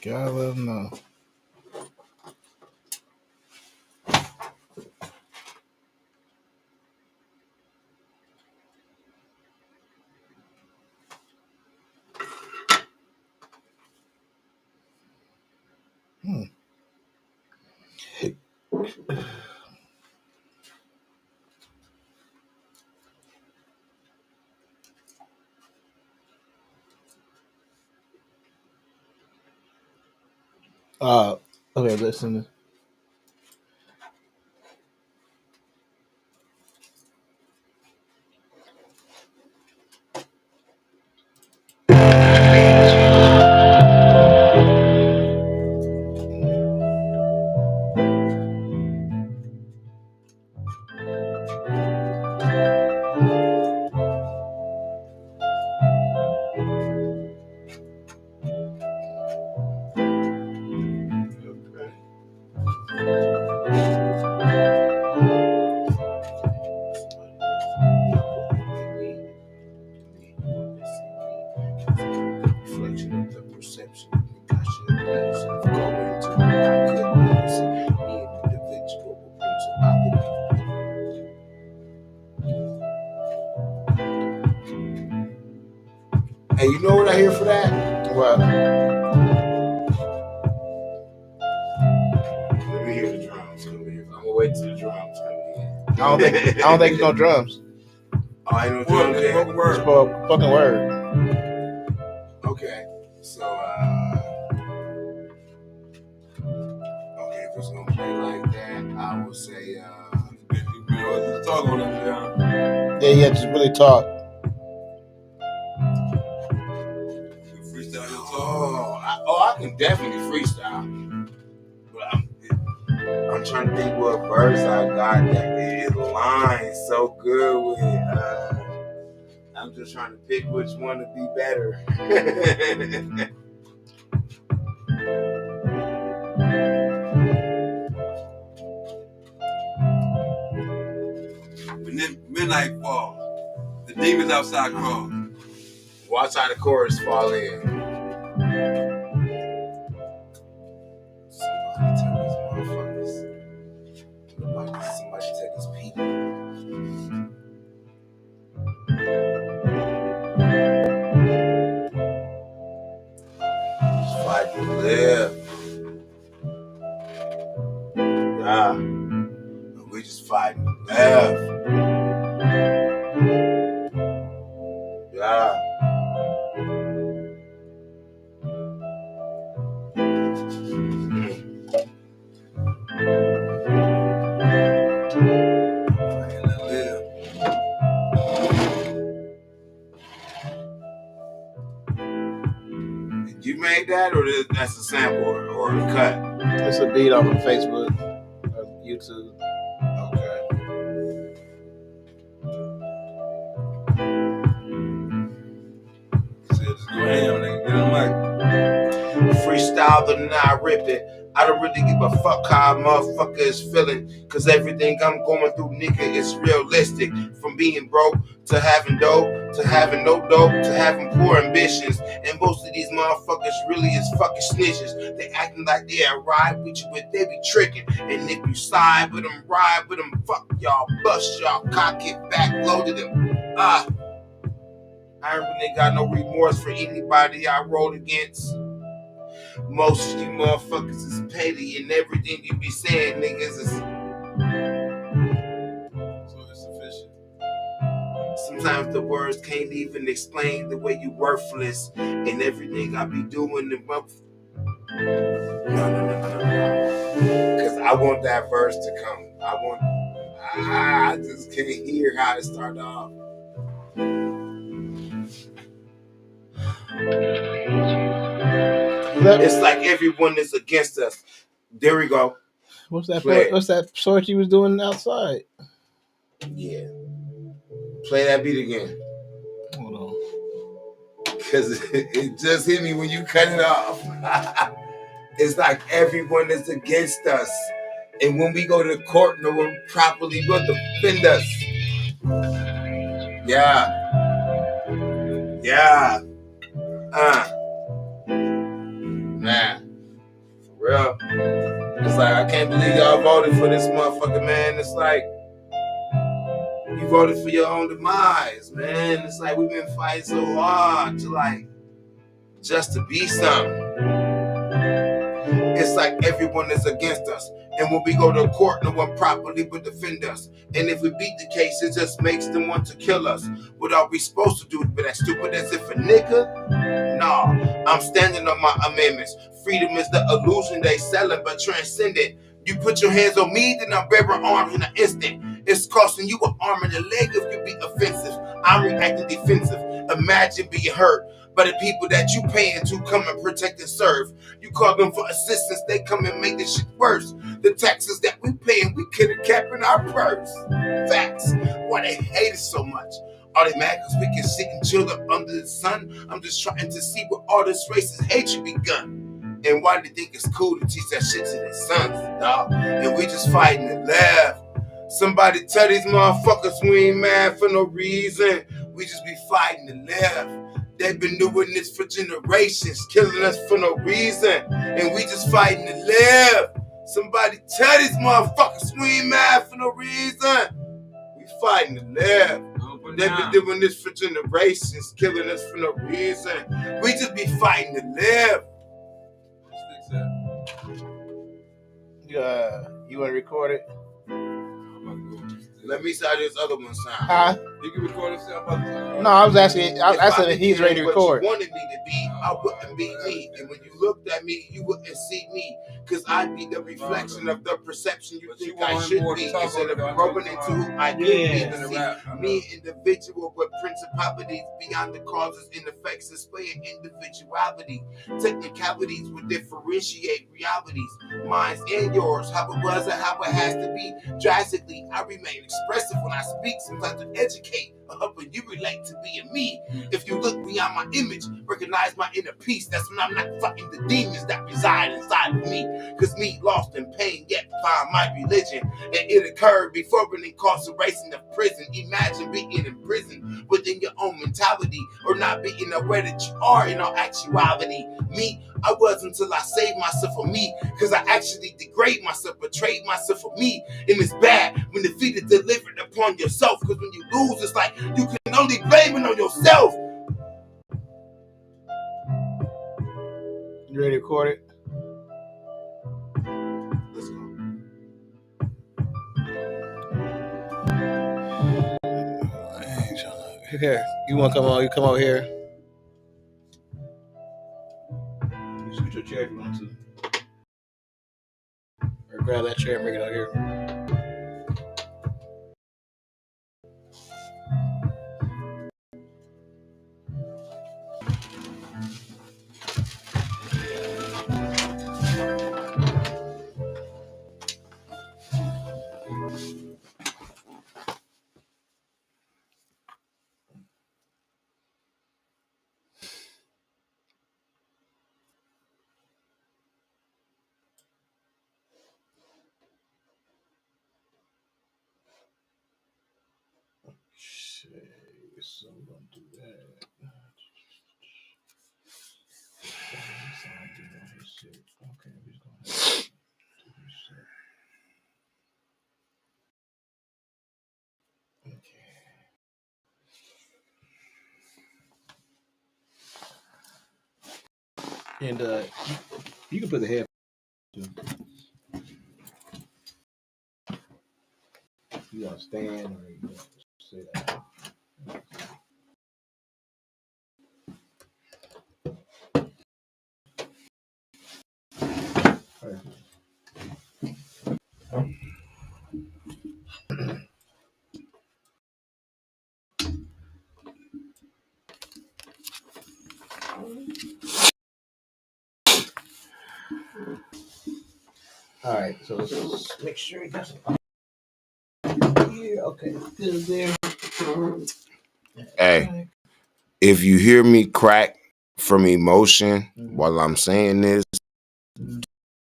Gotta let them know. Okay, listen. Hey, you know what I hear for that? What? Let me hear the drums come in. I'm gonna wait till the drums come in. I don't think it's no drums. Oh, ain't no drums there. Spoken word. Fucking word. Okay, so okay, if it's gonna play like that, I will say Just talk on it, yeah. Yeah, just really talk. Freestyle your talk. I can definitely freestyle. But I'm trying to think what verse I got that it aligns so good with it. I'm just trying to pick which one to be better. When midnight fall, the demons outside crawl. Watch how the chorus fall in. Somebody tell these motherfuckers. Somebody tell these people. Just fight to live. Yeah. We just fighting to live. Yeah. Fighting to live. You made that, or that's a sample or a cut? It's a beat off of Facebook or YouTube. Okay. So just go ham, nigga. Get on mic. Freestyle the night, I rip it. I don't really give a fuck how a motherfucker is feeling, cause everything I'm going through, nigga, is realistic. From being broke to having dope, to having no dope, to having poor ambitions. And most of these motherfuckers really is fucking snitches. They acting like they ride with you, but they be tricking. And if you side with them, ride with them, fuck y'all, bust y'all, cock it back, loaded them. I really got no remorse for anybody I rode against. Most of you motherfuckers is petty, and everything you be saying, niggas, is So it's sufficient. sometimes the words can't even explain the way you worthless, and everything I be doing the month. No. Cause I want that verse to come. I just can't hear how it started off. It's like everyone is against us. There we go. What's that? Play it. What's that sort you was doing outside? Yeah. Play that beat again. Hold on. Cause it just hit me when you cut it off. It's like everyone is against us. And when we go to court, no one properly will defend us. Yeah. Man. For real. It's like, I can't believe y'all voted for this motherfucker, man. It's like, you voted for your own demise, man. It's like, we've been fighting so hard to, like, just to be something. It's like everyone is against us. And when we go to court, no one properly would defend us. And if we beat the case, it just makes them want to kill us. What are we supposed to do? But as stupid as if a nigga? Nah, I'm standing on my amendments. Freedom is the illusion they selling, but transcendent. You put your hands on me, then I'm bearing arms in an instant. It's costing you an arm and a leg if you be offensive. I'm reacting defensive. Imagine being hurt by the people that you paying to come and protect and serve. You call them for assistance, they come and make this shit worse. The taxes that we paying, we could have kept in our purse. Facts. Why they hate us so much? Are they mad because we can sit and chill up under the sun? I'm just trying to see where all this racist hatred begun. And why do they think it's cool to teach that shit to their sons, dog? And we just fighting to laugh. Somebody tell these motherfuckers we ain't mad for no reason. We just be fighting to laugh. They've been doing this for generations, killing us for no reason. And we just fighting to live. Somebody tell these motherfuckers we ain't mad for no reason. We fighting to live. They've been doing this for generations, killing us for no reason. We just be fighting to live. You want to record it? Let me see how this other one sound. Huh? You can record yourself. No, I was asking. I said if he's ready to record. What you wanted me to be, I wouldn't be me. And when you looked at me, you wouldn't see me. Because I'd be the reflection of the perception you think I should be. Instead of growing into who I could be. Me, individual with principalities beyond the causes and effects, displaying individuality. Technicalities would differentiate realities. Mine's and yours. How it was and how it has to be. Drastically, I remain expressive when I speak, sometimes to educate. helping you relate to being me. If you look beyond my image, recognize my inner peace. That's when I'm not fighting the demons that reside inside of me. Cause me lost in pain, yet find my religion. And it occurred before an incarceration of prison. Imagine being in prison within your own mentality, or not being aware that you are in all actuality. Me, I was until I saved myself for me. Cause I actually degrade myself, betrayed myself for me. And it's bad when defeat is delivered upon yourself. Cause when you lose, it's like you can only blame it on yourself. You ready to record it? Let's go. Here, you want to come on? You come over here. You scoot your chair if you want to, or grab that chair and bring it out here. So I'm gonna do that. Okay, we're just gonna do this. Okay. And you can put the head. You want to stand or you want to sit down. All right, so let's make sure it doesn't. Yeah, okay, good there. Hey, if you hear me crack from emotion while I'm saying this,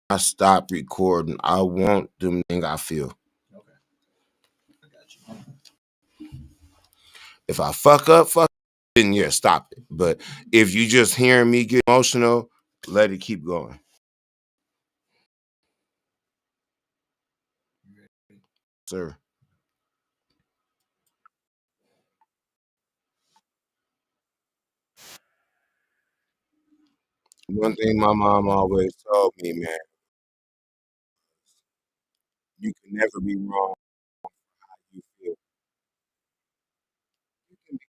I stop recording. I want them thing I feel. Okay, I got you. If I fuck up, then yeah, stop it. But if you just hearing me get emotional, let it keep going. Sir. One thing my mom always told me, man, you can never be wrong how you feel. You can be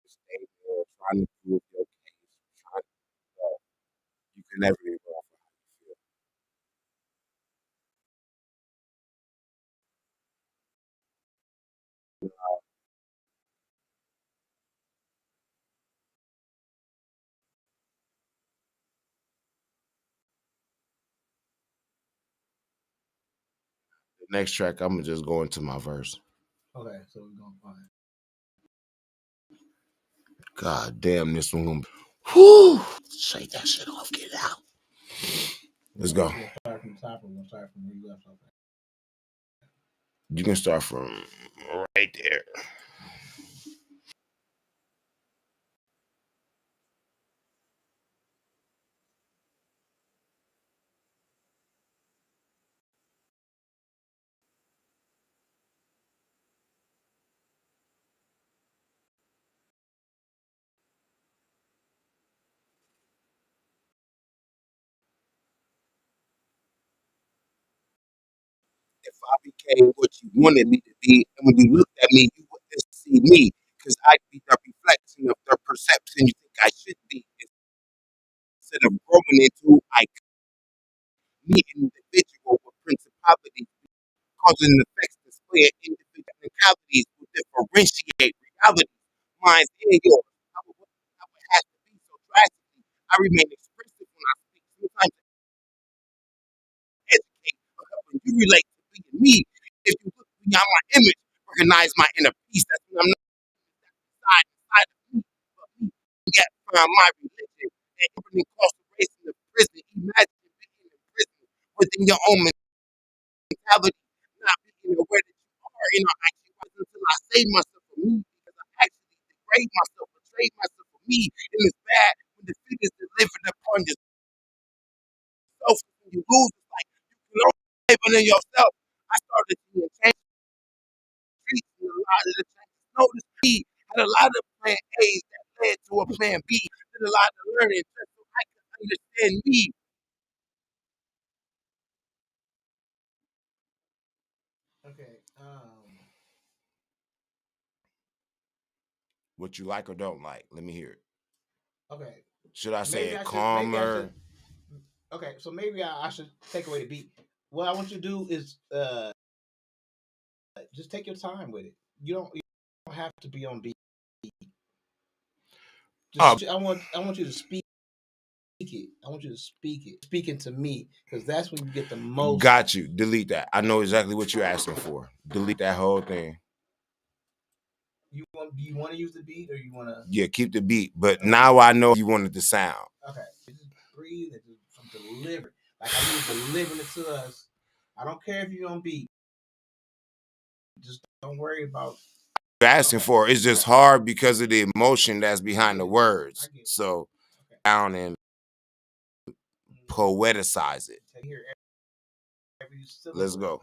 stay there trying to prove your case, trying to you can never be wrong for how you feel. The next track, I'm gonna just go into my verse. Okay, so we're gonna find. God damn, this one gonna whoo! Shake that shit off, get it out. Let's go. We'll start from the top, or we'll start from where you left off. You can start from right there. If I became what you wanted me to be, and when you looked at me, you wouldn't see me, because I'd be the reflection of the perception you think I should be, instead of growing into me, an individual with principalities, causing effects display individualities will differentiate reality, mine and yours. How it has to be so drastically. I remain expressive when I speak. Sometimes I educate, but when you relate to being me, if you look beyond my image, recognize my inner peace. That's what I'm not. inside of me. But me, yet find my religion and even incarceration of prison. Imagine being in prison within your own mentality, not being aware that you are in our actuality until I save myself for me because I actually degrade myself, betrayed myself for me. And it's bad when the defeat is delivered upon yourself. When you lose, it's like you can only live in yourself. I started seeing change streets and a lot of the changes. Notice me had a lot of plan A's that led to a plan B. Did a lot of learning just so I could understand me. Okay. What you like or don't like? Let me hear it. Okay. Should I say Maybe it I should. calmer? Okay, so maybe I should take away the beat. What I want you to do is just take your time with it. You don't have to be on beat. Just I want you to speak it. I want you to speak it. Speaking to me because that's when you get the most. Got you. Delete that. I know exactly what you're asking for. Delete that whole thing. Do you want to use the beat or you want to? Yeah, keep the beat. But now I know you wanted the sound. Okay, just breathe and just deliver. Like I need to delivering it to us. I don't care if you're on beat. Just don't worry about You're asking for it's just hard because of the emotion that's behind the words. So down and poeticize it. Let's go.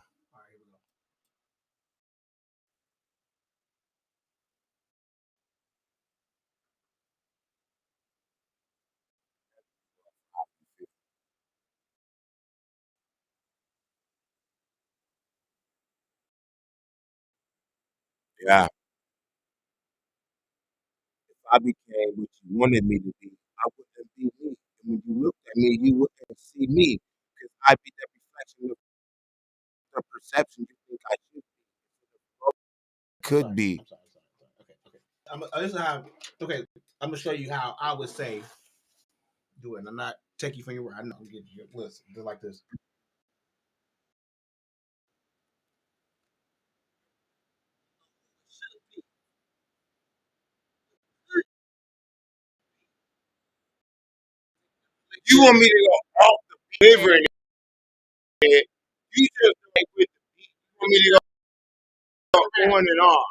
Yeah. If I became what you wanted me to be, I wouldn't be me. And when you looked at me, you wouldn't see me because I'd be the reflection of the perception you think I should be. Could be. I'm sorry. Okay. This is how. Okay, I'm gonna show you how I would say do it. And I'm not taking you from your word. I know. I'm getting you. Listen, just like this. You want me to go off the delivering it. You just like with the beat. You want me to go on and on.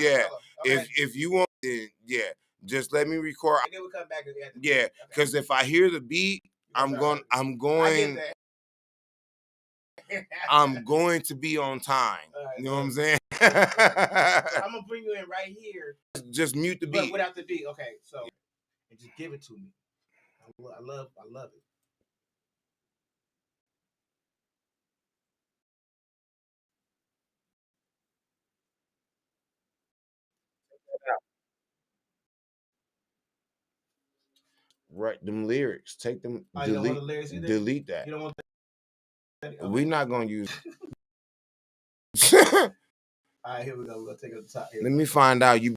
Yeah. If you want, then yeah, just let me record. And then we'll come back to the Yeah, because if I hear the beat, I'm going. I'm going to be on time. You know what I'm saying? I'm gonna bring you in right here. Just mute the beat. But without the beat, okay. So and just give it to me. I love it. Write them lyrics. Take them. Oh, you don't want the lyrics either? Delete that. You don't want that? Okay. We're not gonna use. All right, here we go. We're gonna take it to the top. Here Let me find out. You.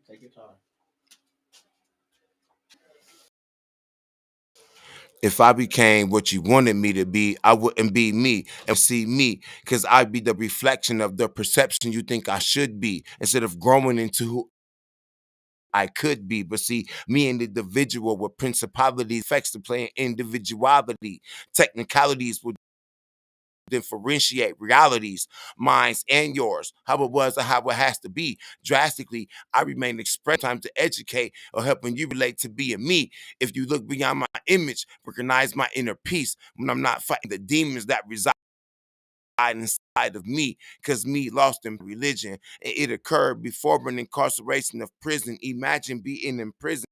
Take your time. If I became what you wanted me to be, I wouldn't be me and see me because I'd be the reflection of the perception you think I should be instead of growing into who I could be. But see, me an individual with principalities affects to play an individuality. Technicalities would differentiate realities, mine's and yours, how it was or how it has to be. Drastically, I remain express time to educate or helping you relate to being me. If you look beyond my image, recognize my inner peace when I'm not fighting the demons that reside inside of me, because me lost in religion. And it occurred before an incarceration of prison. Imagine being in prison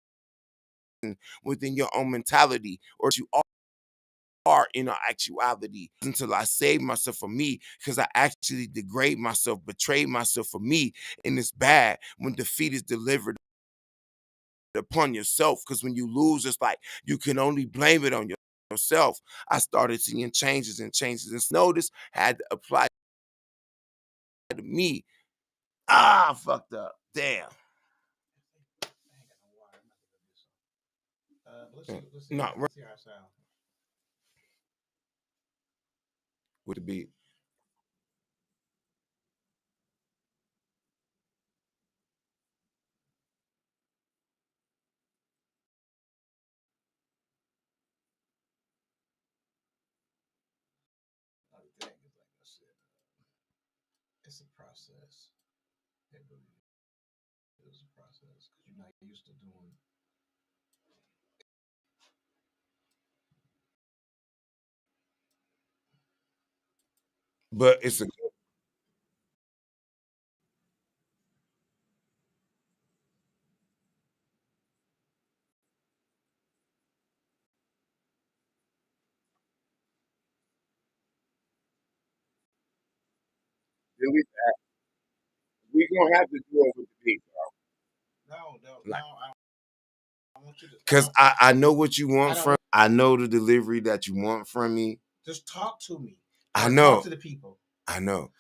within your own mentality, or you are in our actuality until I save myself for me because I actually degrade myself, betray myself for me. And it's bad when defeat is delivered upon yourself because when you lose, it's like you can only blame it on yourself. I started seeing changes and notice had to apply to me. Ah, I fucked up. Damn. Let's see, Not let's see how it sounds. with the beat. The thing is, like I said, it's a process. It really is a process because you're not used to doing. But it's a we gonna have to do it with the beat, No. I want you to. because I know what you want from. I know the delivery that you want from me. Just talk to me. I know. Talk to the people. I know.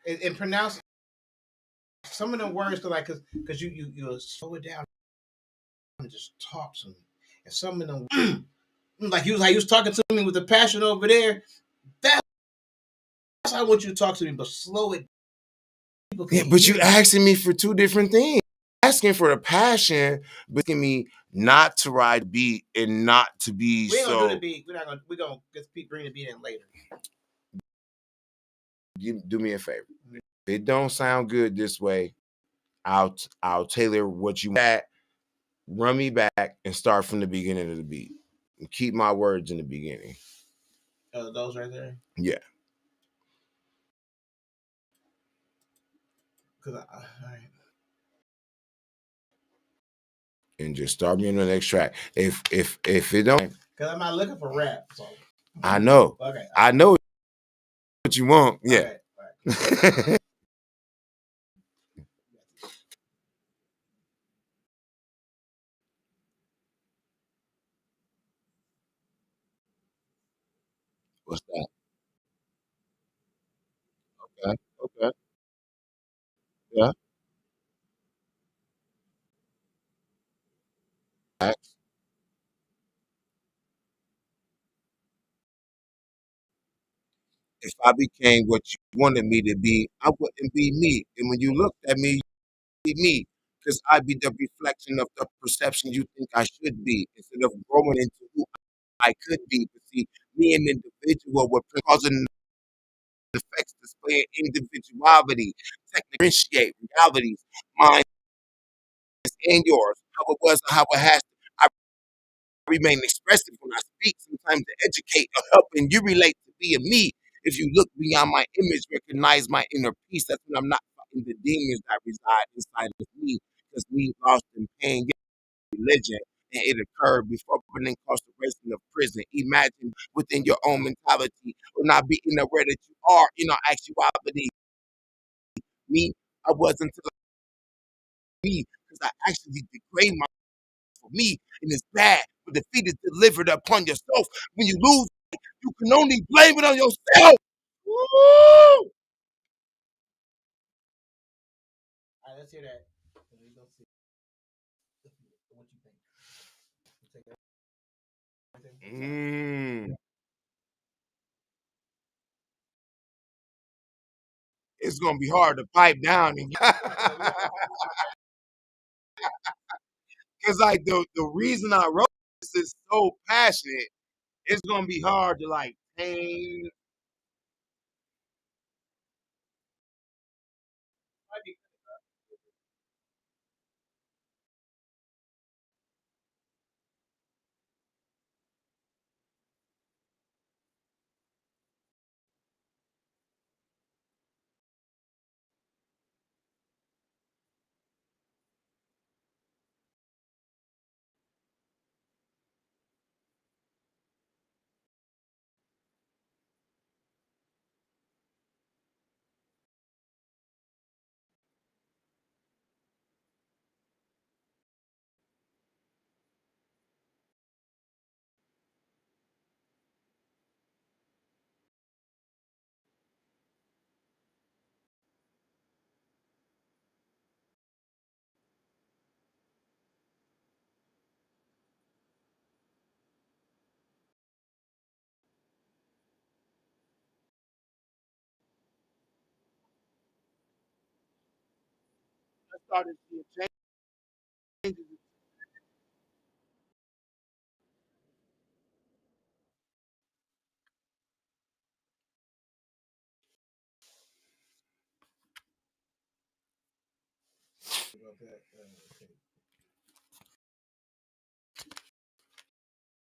And pronounce some of them words to like because you slow it down and just talk to me. And some of them like he was talking to me with the passion over there. That's how I want you to talk to me, but slow it. Yeah, but you asking me for two different things. Asking for the passion, but asking me not to ride beat and not to be we ain't so. Gonna do the beat. We're gonna bring the beat in later. Do me a favor. If it don't sound good this way, I'll tailor what you want. Run me back and start from the beginning of the beat. And keep my words in the beginning. Those right there. Yeah. Cause all right. And just start me on the next track. If it don't, because I'm not looking for rap. So. I know. Okay. I know what you want. Yeah. Okay. All right. What's that? Okay. Okay. Yeah. Facts. If I became what you wanted me to be, I wouldn't be me. And when you looked at me, you'd be me. Because I'd be the reflection of the perception you think I should be instead of growing into who I could be. But see, me an individual with causing effects displaying individuality, differentiate realities, mine and yours, how it was and how it has. I remain expressive when I speak, sometimes to educate or help, and you relate to being me. If you look beyond my image, recognize my inner peace, that's when I'm not fighting the demons that reside inside of me, because we lost in pain, religion, and it occurred before an incarceration of prison. Imagine within your own mentality or not being aware that you are in our actuality. Me, I wasn't until me, because I actually degrade my for me, and it's bad. But defeat is delivered upon yourself. When you lose, you can only blame it on yourself. Woo! All right, let's hear that. Let's see what you think. Mm. It's gonna be hard to pipe down because like the reason I wrote this is so passionate. It's gonna be hard to like tame. started seeing changes.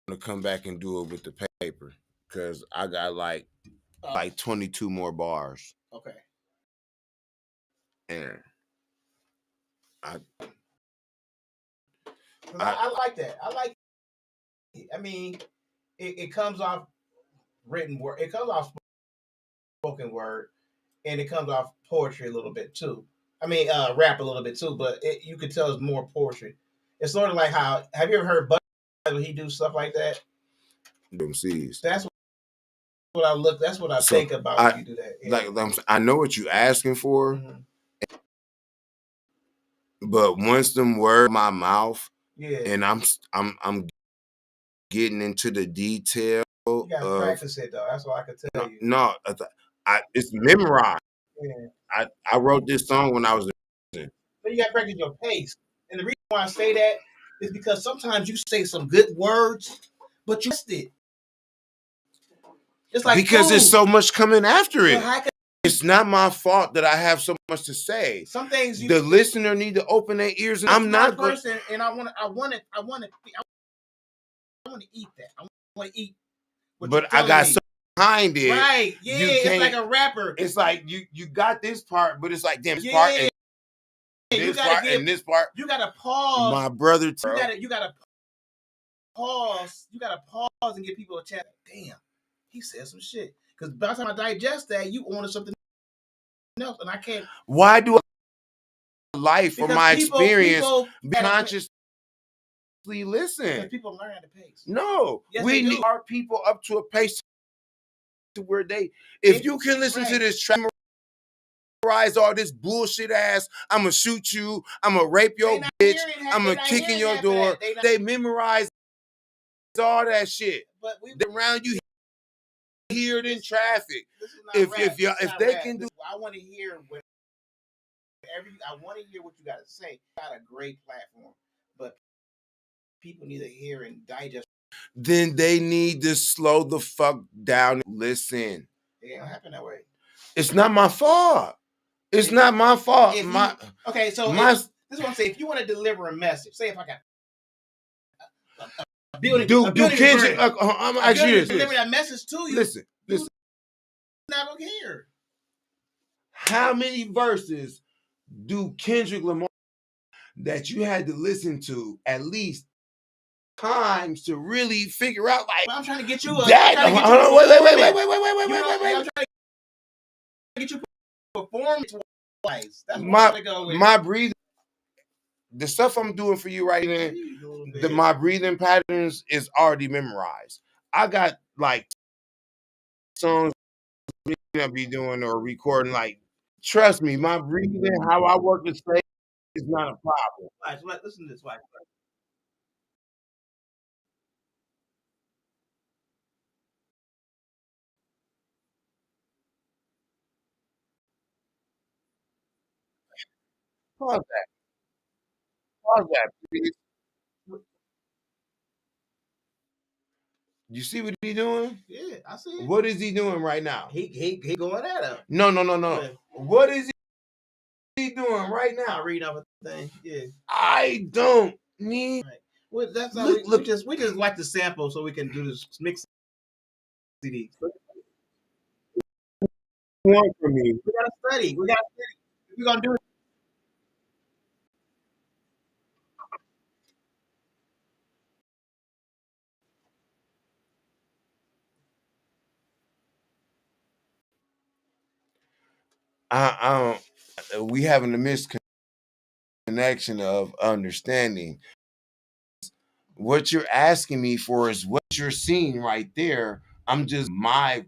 To come back and do it with the paper because I got like 22 more bars. Okay. And I like that. I like. I mean, it comes off written word. It comes off spoken word, and it comes off poetry a little bit too. I mean, rap a little bit too, but you can tell it's more poetry. It's sort of like how have you ever heard Bud when he do stuff like that? them seeds. That's what I look. That's what I think about when you do that. Yeah. Like I know what you asking for, but once them words in my mouth, and I'm getting into the detail. You gotta practice it though. That's all I can tell you. No, it's memorized. Yeah. I wrote this song when I was in. But you gotta practice your pace. And the reason why I say that is because sometimes you say some good words, but you missed it. It's like because there's so much coming after it. It's not my fault that I have so much to say. Some things the listener need to open their ears. And I'm not person, and I want to eat that. I want to eat. But I got so behind it. Right? Yeah, it's like a rapper. It's like you got this part, but it's like damn this part and this part and this part. You gotta pause. My brother, you gotta pause. You gotta pause and give people a chance. Damn, he said some shit. Because by the time I digest that, you wanted something else, and I can't. Why do life or my experience be consciously listen? Because people learn at a pace. No, yes, we need our people up to a pace to where they. If you can listen to this track, memorize all this bullshit ass. I'm gonna shoot you. I'm gonna rape your bitch. I'm gonna kick in your door. They memorize all that shit. But we around you. Hear it in traffic. If they can do, I want to hear whatever. I want to hear what you got to say. You got a great platform, but people need to hear and digest. Then they need to slow the fuck down and listen. It don't happen that way. It's not my fault. It's not my fault. This is what I'm saying. If you want to deliver a message, say if I got a building, Kendrick, I'm actually deliver that message to you. Listen. Not gonna hear. How many verses do Kendrick Lamar that you had to listen to at least times to really figure out? Like, I'm trying to get you. Wait. I'm trying to get you performance wise. That's my breathing. The stuff I'm doing for you right now, my breathing patterns is already memorized. I got like songs I be doing or recording. Like, trust me, my breathing, how I work the stage is not a problem. Right, listen to this. Right. Pause that, please. You see what he doing? Yeah, I see it. What is he doing right now? He going at it. No. What is he doing right now? I read off a thing. Yeah. I don't need. Right. Well, that's how we just like the sample so we can do this mix CD. One for me. We gotta study. We're gonna do it. I don't. We having a misconnection of understanding. What you're asking me for is what you're seeing right there. I'm just my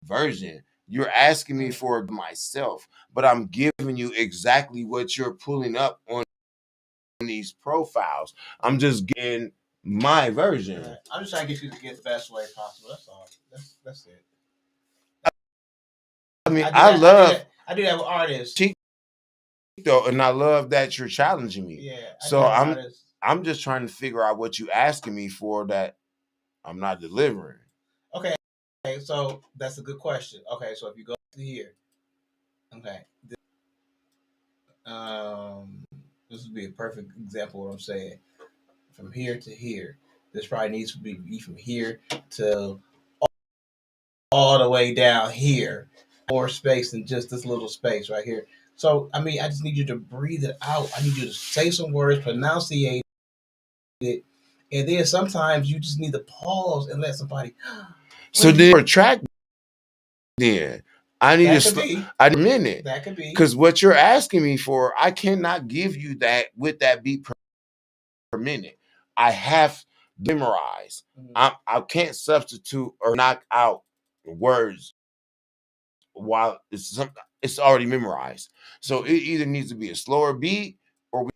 version. You're asking me for myself, but I'm giving you exactly what you're pulling up on these profiles. I'm just getting my version. Right. I'm just trying to get you to get the best way possible. That's all. That's it. I mean, I do that with artists. though, and I love that you're challenging me. Yeah. So I'm just trying to figure out what you asking me for that I'm not delivering. Okay. So that's a good question. Okay. So if you go to here, okay. This would be a perfect example of what I'm saying. From here to here, this probably needs to be from here to all the way down here. More space than just this little space right here. So, I mean, I just need you to breathe it out. I need you to say some words, pronunciate it, and then sometimes you just need to pause and let somebody. So then for track, then I need a minute. That could be because what you're asking me for, I cannot give you that with that beat per minute. I have to memorize. I can't substitute or knock out words while it's already memorized. So it either needs to be a slower beat or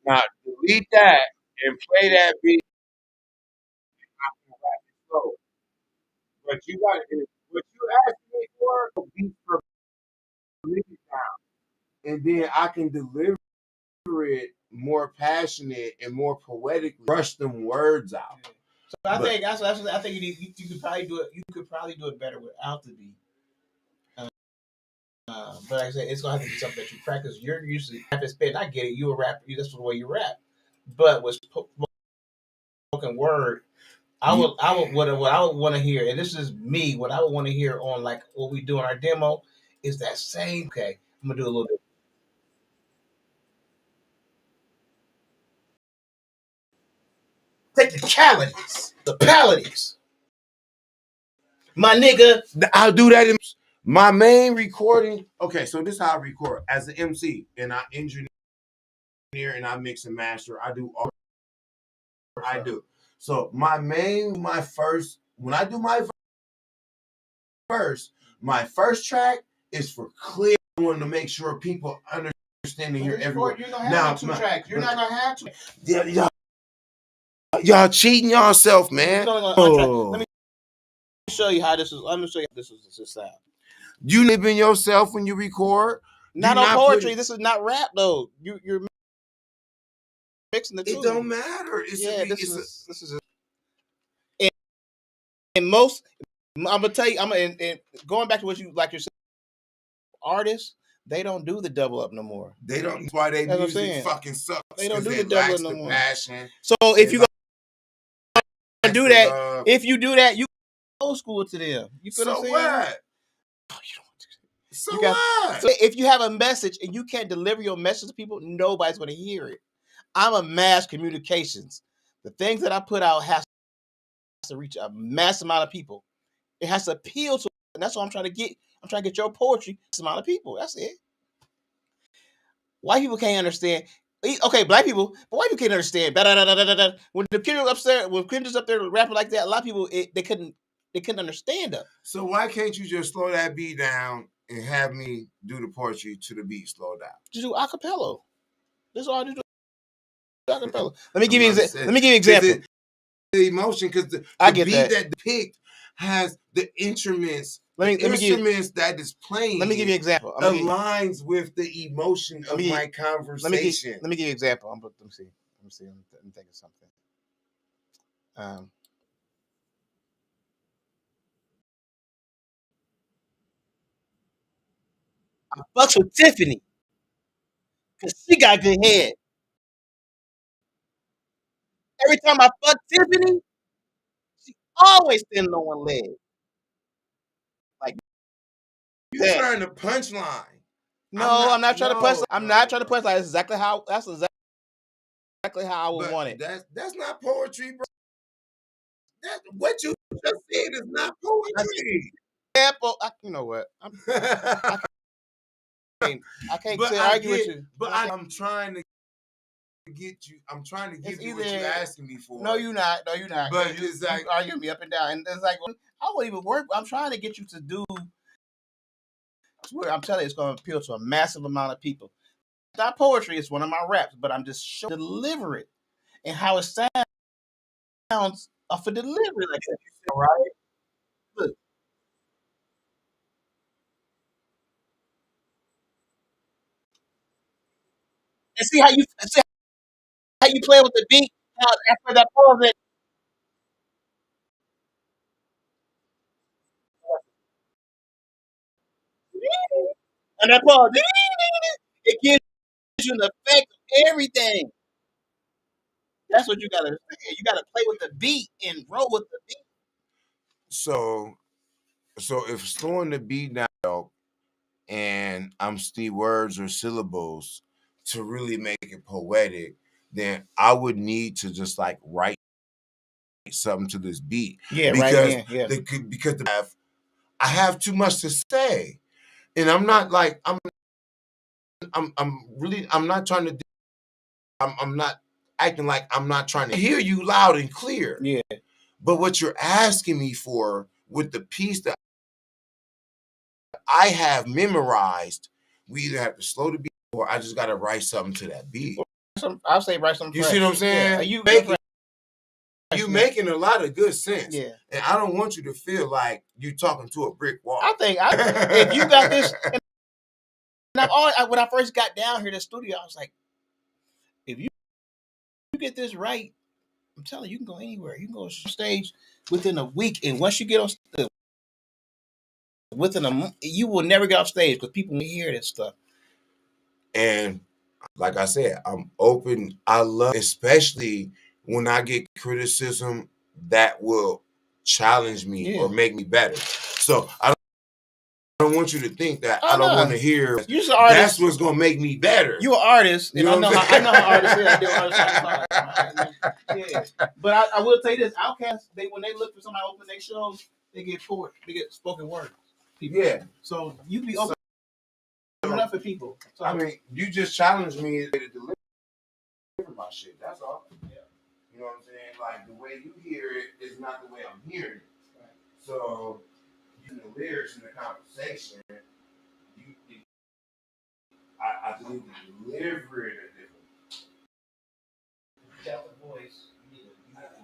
not delete that and play that beat slow. But you got what you asked me for a beat per minute now, and then I can deliver it more passionate and more poetically. Brush them words out. So I think I think you could probably do it. You could probably do it better without the beat. But like I said, it's gonna have to be something that you practice. You're usually rap and spit. I get it. You a rapper. That's the way you rap. But with spoken word, what I would want to hear, and this is me. What I would want to hear on like what we do in our demo is that same. Okay, I'm gonna do a little bit. Technicalities, the palities. My nigga, I'll do that in my main recording. Okay, so this is how I record as an MC, and I engineer and I mix and master. I do all I do. So my first when I do my first track is for clear. I want to make sure people understand and hear everywhere. You're gonna have two tracks. You're not gonna have to. Yeah, y'all cheating yourself, man. Let me show you how this is. Let me show you how this is sound. You live in yourself when you record. Not on poetry. This is not rap though. You're mixing the two. It don't matter. This is. And most, I'm gonna tell you. And going back to what you like yourself, artists they don't do the double up no more. They don't. That's why they music fucking sucks. They don't do the double up no more. Passion. So if you gonna do that, if you do that, you old school to them. You feel what I'm saying? What? Oh, you don't want to. So what? So if you have a message and you can't deliver your message to people, nobody's going to hear it. I'm a mass communications. The things that I put out has to reach a mass amount of people. It has to appeal to, and that's what I'm trying to get. I'm trying to get your poetry to a amount of people. That's it. White people can't understand. Okay, black people, but white people can't understand. When the kid upstairs, when Kendrick's up there rapping like that, a lot of people they couldn't understand them. So why can't you just slow that beat down and have me do the poetry to the beat slow down? Just do acapella. That's all I do. Acapella. Let me give you an example. The emotion, because the beat that depict has the instruments. Instruments that is playing. Let me give you an example. Aligns with the emotion of my conversation. Let me give you an example. Let me see. Let me think of something. I fucks with Tiffany because she got good head. Every time I fuck Tiffany, she always standing on one leg. Like you're trying to punchline. No, I'm not trying to punchline. I'm not trying to punchline. That's exactly how I would want it. That's not poetry, bro. What you just said is not poetry. You know what? I can't argue with you. But I'm trying to get you. I'm trying to give you what you're asking me for. No, you're not. But it's like you arguing me up and down, and it's like I won't even work. I'm trying to get you to do. I'm telling you, it's going to appeal to a massive amount of people. It's not poetry. It's one of my raps, but I'm just deliver it. and how it sounds off a delivery like that. Right? Look, and see how you play with the beat. How after that pause, it and that pause, it gives you an effect of everything. That's what you gotta. You gotta play with the beat and roll with the beat. So if slowing the beat down and I'm still words or syllables to really make it poetic, then I would need to just like write something to this beat. Yeah, right. Because Yeah. I have too much to say. And I'm not like I'm really I'm not trying to I'm not acting like I'm not trying to hear you loud and clear. Yeah. But what you're asking me for with the piece that I have memorized, we either have to slow the beat or I just gotta write something to that beat. I'll say write some. You fresh. see what I'm saying? Yeah. You Making fresh, you yeah. making a lot of good sense. Yeah. And I don't want you to feel like you talking to a brick wall. I think if you got this, and when I first got down here to the studio, I was like, if you get this right, I'm telling you, you can go anywhere. You can go on stage within a week, and once you get on within a month, you will never get off stage because people will hear this stuff. And like I said, I'm open. I love, especially when I get criticism that will challenge me or make me better. So I don't want you to think that I don't want to hear. You're an artist. That's what's gonna make me better. You're an artist, and I know how artists is. I do artists. Yeah, but I will tell you this: Outkast, when they look for somebody to open their shows, they get spoken word. People. Yeah. So you be open enough for people. So, I mean, you just challenged me to deliver my shit. That's all. Yeah. You know what I'm saying? Like the way you hear it is not the way I'm hearing it. Right. So using the lyrics in the conversation, I believe the delivery is different. you got the voice. You need to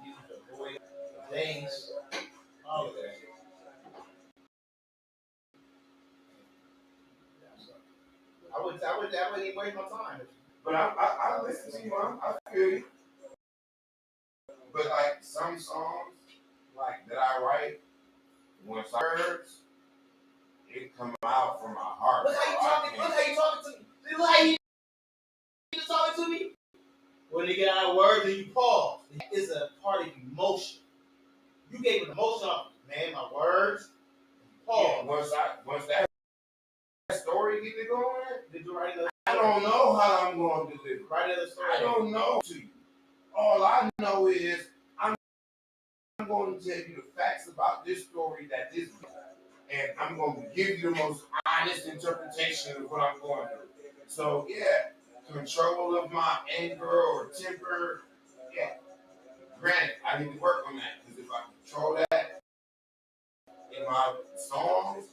use the voice, the bass, all of that. I wouldn't even waste my time. But I listen to you, I feel you. But like some songs, like that I write, once I heard it come out from my heart. Look how you talking. Look how you talking to me. Look how you talking to me. When they get out of words and you pause, it's a part of emotion. You gave an emotion off, man. My words. Pause. Yeah, once that story get to going, did you write another? I don't know how I'm going to deliver. Write another story. I don't know to you. All I know is I'm going to tell you the facts about this story that this, and I'm going to give you the most honest interpretation of what I'm going through. So yeah, control of my anger or temper, yeah. Granted, I need to work on that because if I control that in my songs,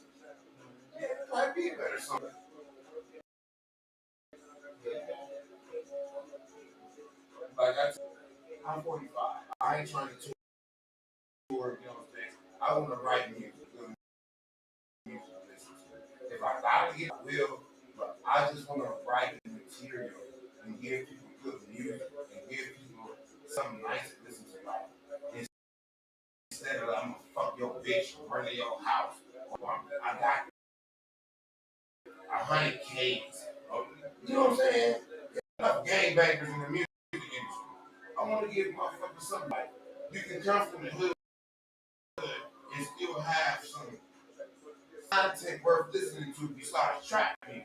yeah, it might be a better song. Like I'm 45. I ain't trying to tour, you know what I'm saying? I want to write music, good music to listen to. If I gotta get, I will, but I just want to write the material and give people good music and give people something nice to listen to. Like, instead of I'm gonna fuck your bitch or run to your house, or I got 100Ks. You know what I'm saying? Enough gangbangers in the music industry. I want to give motherfuckers something like you can come from the hood and still have some content worth listening to besides trap people.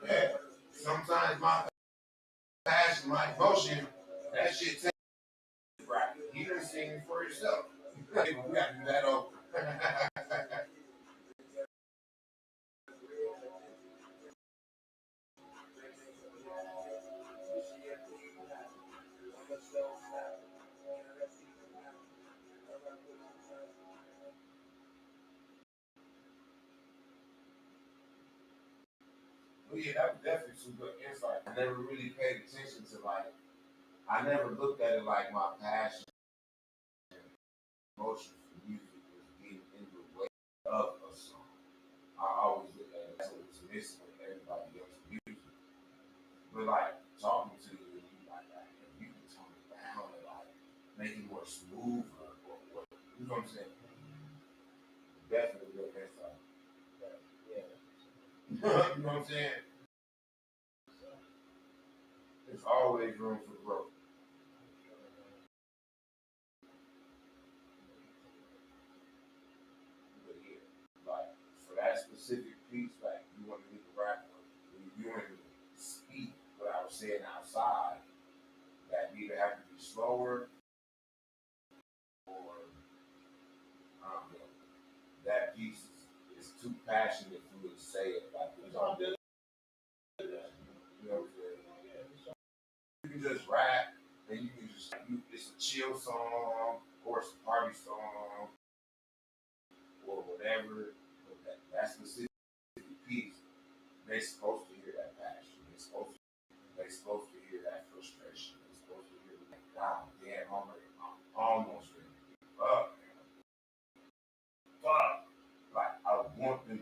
Yeah. Sometimes my passion, my emotion, that shit takes right. You done sing it for yourself. We gotta do that over. yeah, that was definitely some good insight. I never really paid attention to like. I never looked at it like my passion, emotion for music was getting in the way of a song. I always looked at it as what was missing with everybody else's music. But like talking to you, you like that, you can tone it down and like make it more smooth or you know what I'm saying? Definitely good insight. Yeah. You know what I'm saying? There's always room for growth. But yeah, like for that specific piece, like you wanted me to rap, you wanted me to speak what I was saying outside. That either have to be slower or know, that piece is too passionate for me to say it. Like it's all good. You know what I'm saying? You can just rap and you can just it's a chill song or it's a party song or whatever. But that specific piece, they supposed to hear that passion. They supposed to hear that frustration. They supposed to hear like, God damn, I'm almost ready to give up. Fuck. Like I want them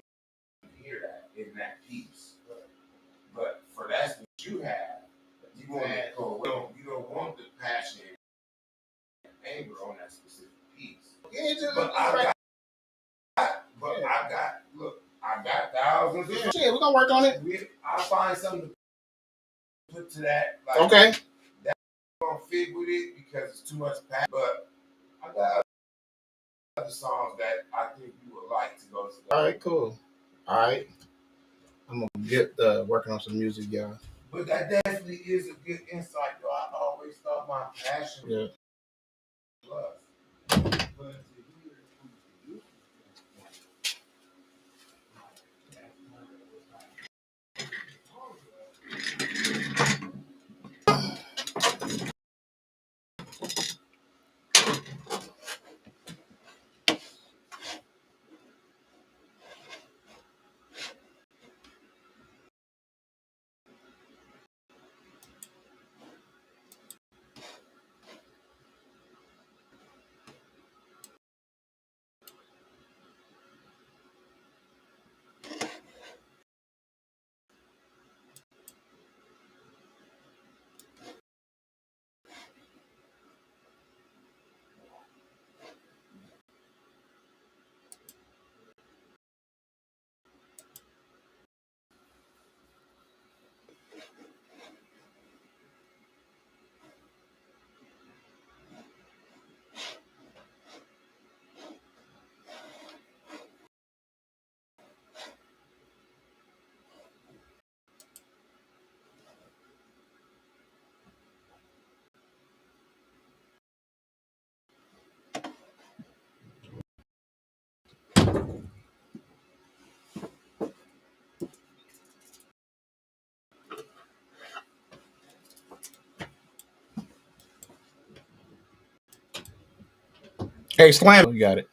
to hear that in that piece. But for that's what you have. You want to go. You don't want the passion and anger on that specific piece. Yeah, but I got. Look, I got thousands. Yeah, we're gonna work on it. I'll find something to put to that. Like, okay. That's gonna fit with it because it's too much passion. But I got other songs that I think you would like to go to. All right, cool. All right, I'm gonna get working on some music, y'all. But that definitely is a good insight, though. I always thought my passion was. Hey, Slam, you got it.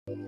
Touch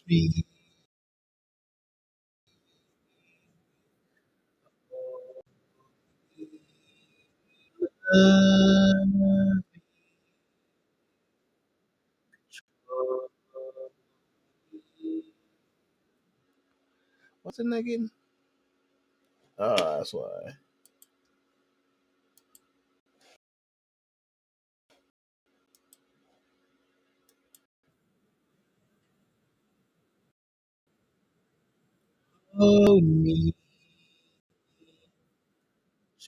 me. Love me. What's in that again? Oh, that's why. Oh, me.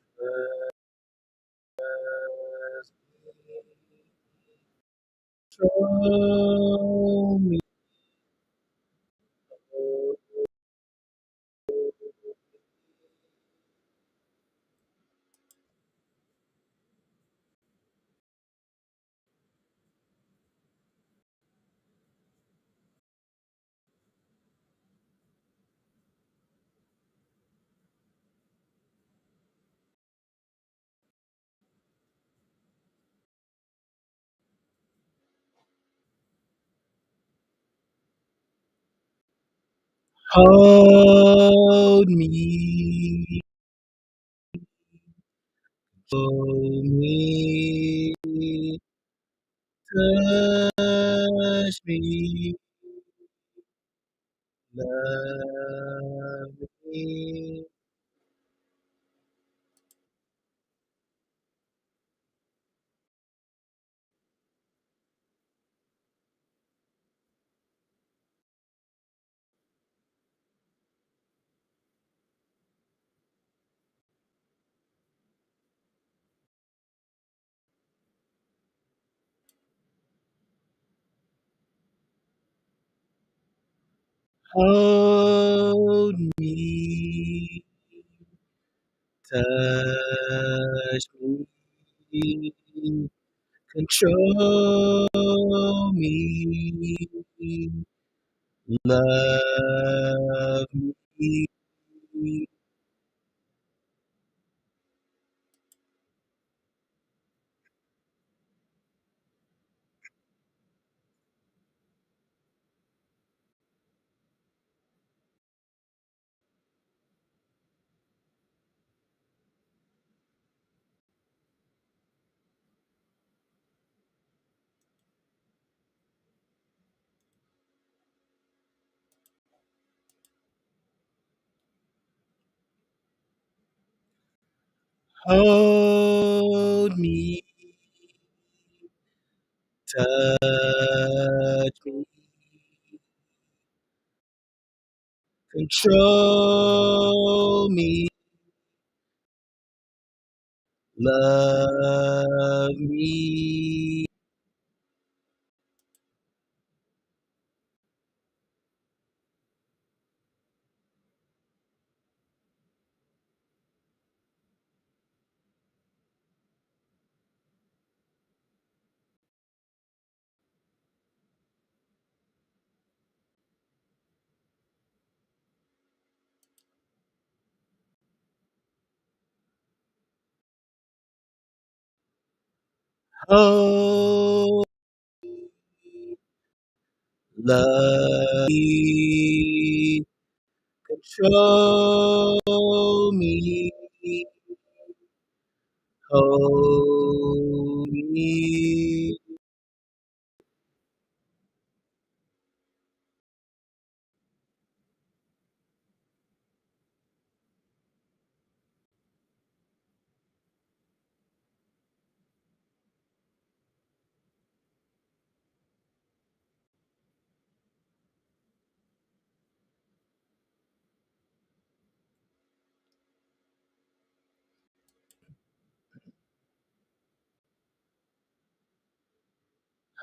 Trust Show me. Hold me, hold me, touch me, love me. Hold me, touch me, control me, love me. Hold me, touch me, control me, love me. Hold, love me, control me, hold me.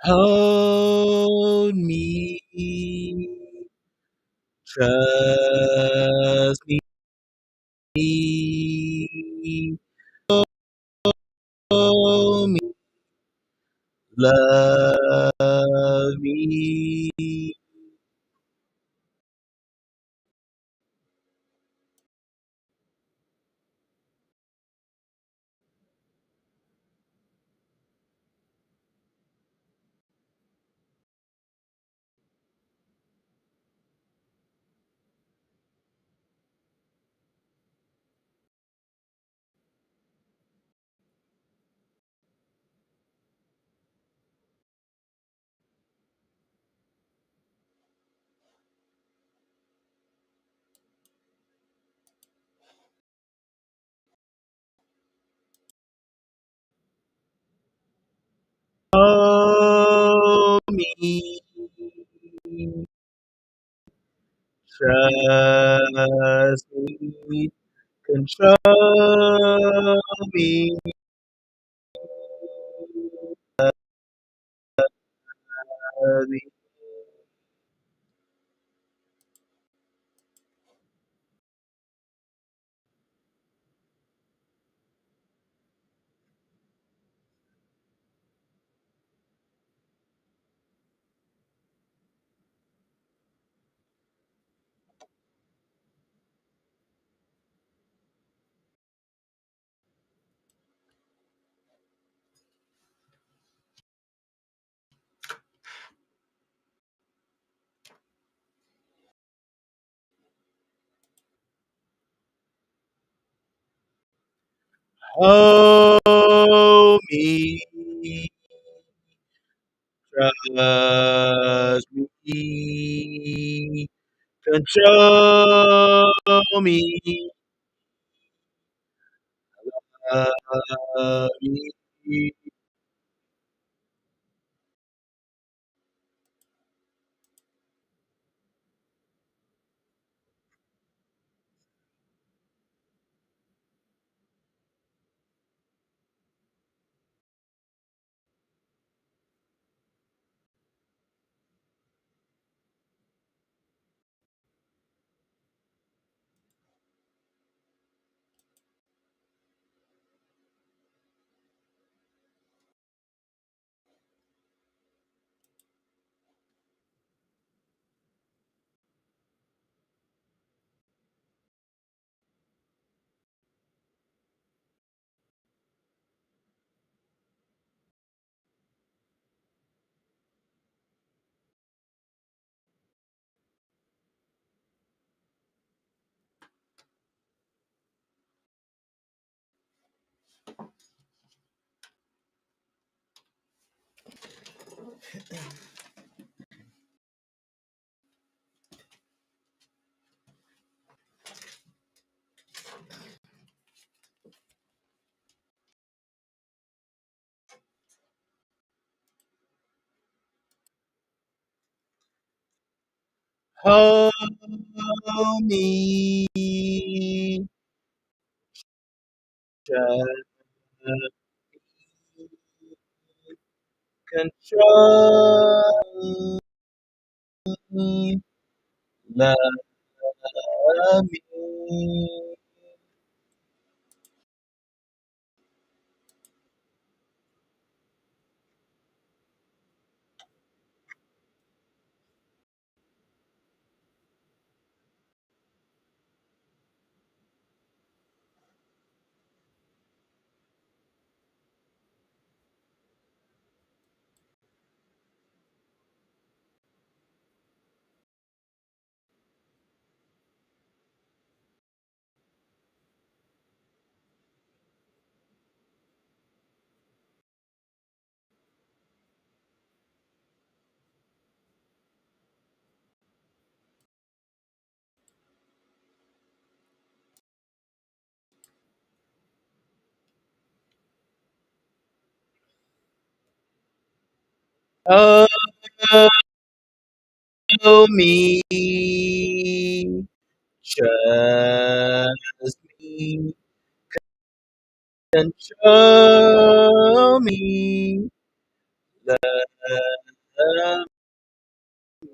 Hold me, trust me, hold me, love me. Hold me, trust me, control me, love me. Hold me, trust me, control me, love me. Hold me, trust me, control me, love me. Hold me, trust me, control me, love me.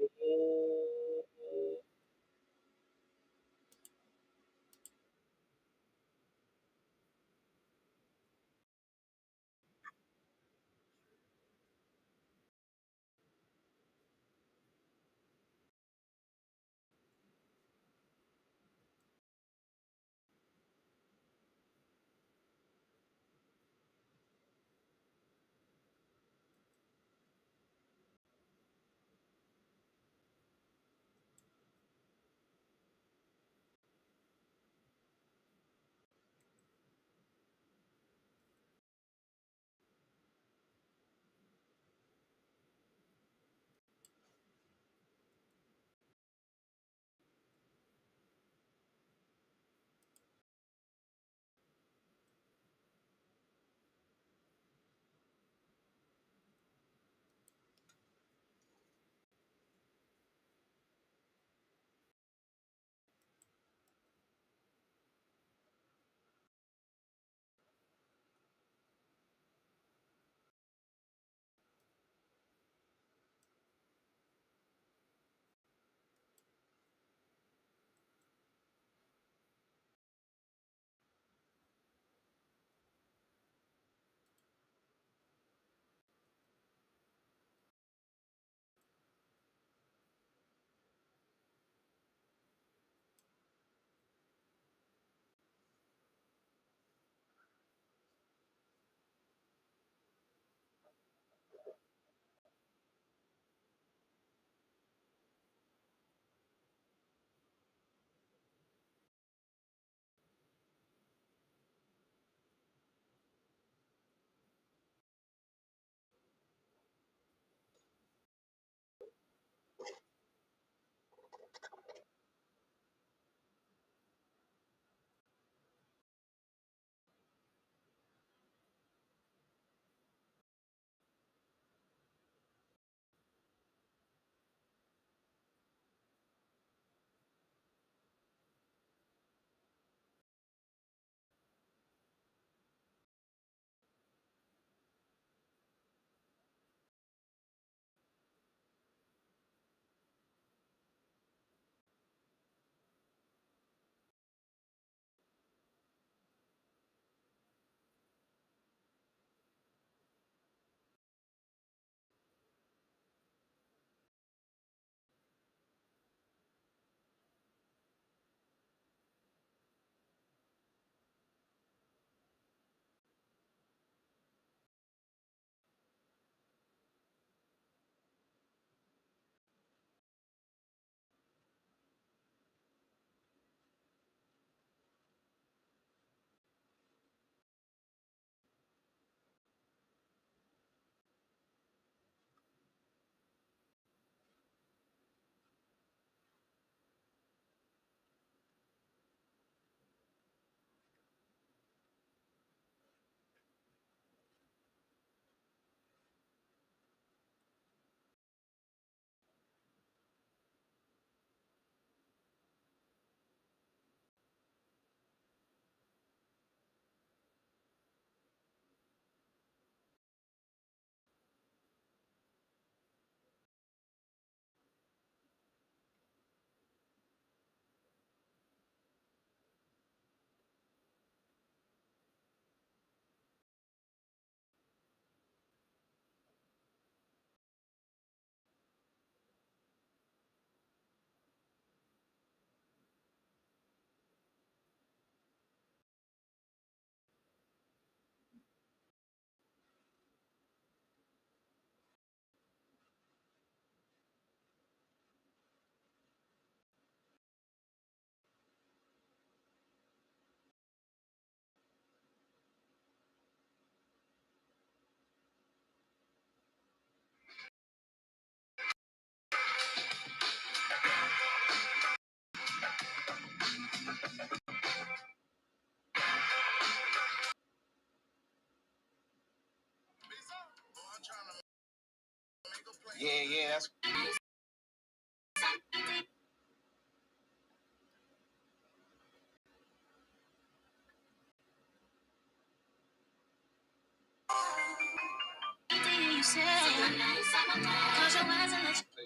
Yeah, that's.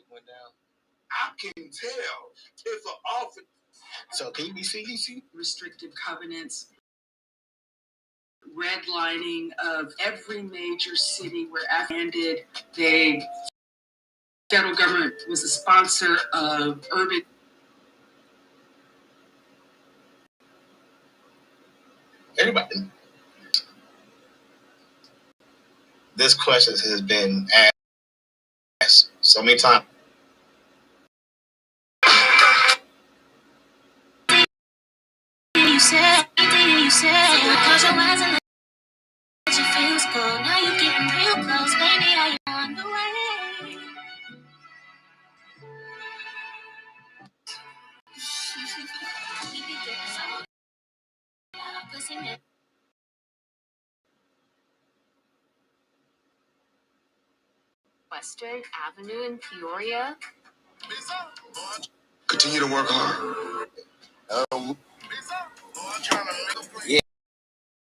Went down. I can tell if an officer. So can you be CDC? Restrictive covenants, redlining of every major city where ended. The federal government was a sponsor of urban. Everybody. This question has been asked so many times. You said, close your eyes and let your feels go. Now you're getting real close, baby. Are you on the way? Western Avenue in Peoria. Continue to work hard.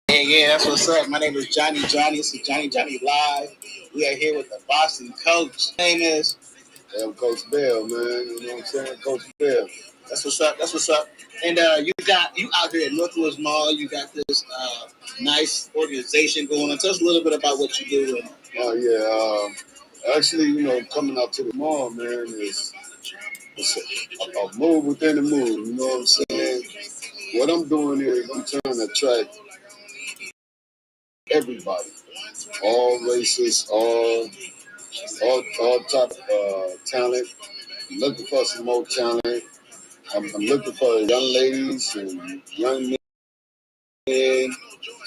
Yeah, that's what's up. My name is Johnny. This is Johnny Live. We are here with the Boston coach. Name is Coach Bell, man. You know what I'm saying? Coach Bell. That's what's up. And you out here at Northwoods Mall. You got this nice organization going on. Tell us a little bit about what you do. Oh yeah. Actually, you know, coming out to the mall, man, it's a move within the move. You know what I'm saying? What I'm doing is I'm trying to attract everybody, all races, all type of talent. I'm looking for some more talent. I'm looking for young ladies and young men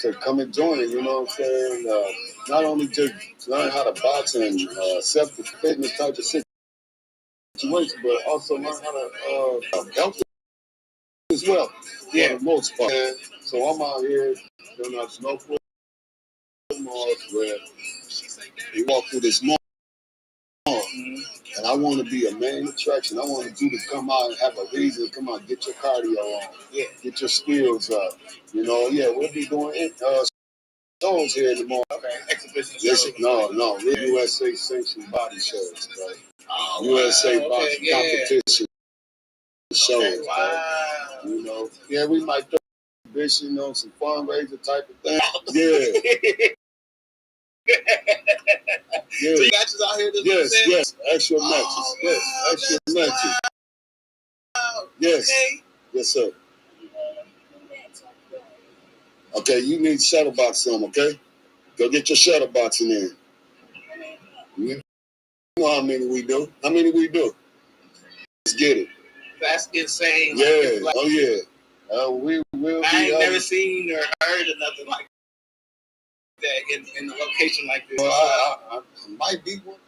to come and join. You know what I'm saying? Not only just learn how to box and self-fitness type of situation, but also learn how to help as well. Yeah. For the most part. So I'm out here doing our snowboard malls where we walk through this mall. And I want to be a main attraction. I want you to come out and have a reason to come out and get your cardio on. Yeah. Get your skills up. You know, we'll be doing shows here in the morning. Okay, exhibition Yes, shows. no, we're USA sanctioned body shows, right? USA boxing competition shows, Okay, wow. right? You know, we might throw exhibition on some fundraiser type of thing. Yeah. Yeah. So you matches out here this weekend? Yes, extra matches. Yes, extra matches. Wow. Yes. Okay. Yes, sir. Okay, you need shuttle box some, okay? Go get your shuttle boxing in. You know how many we do. How many we do? Let's get it. That's insane. Yeah. Like, oh, yeah. We will I ain't never seen or heard of nothing like that in a location like this. Well, I might be one.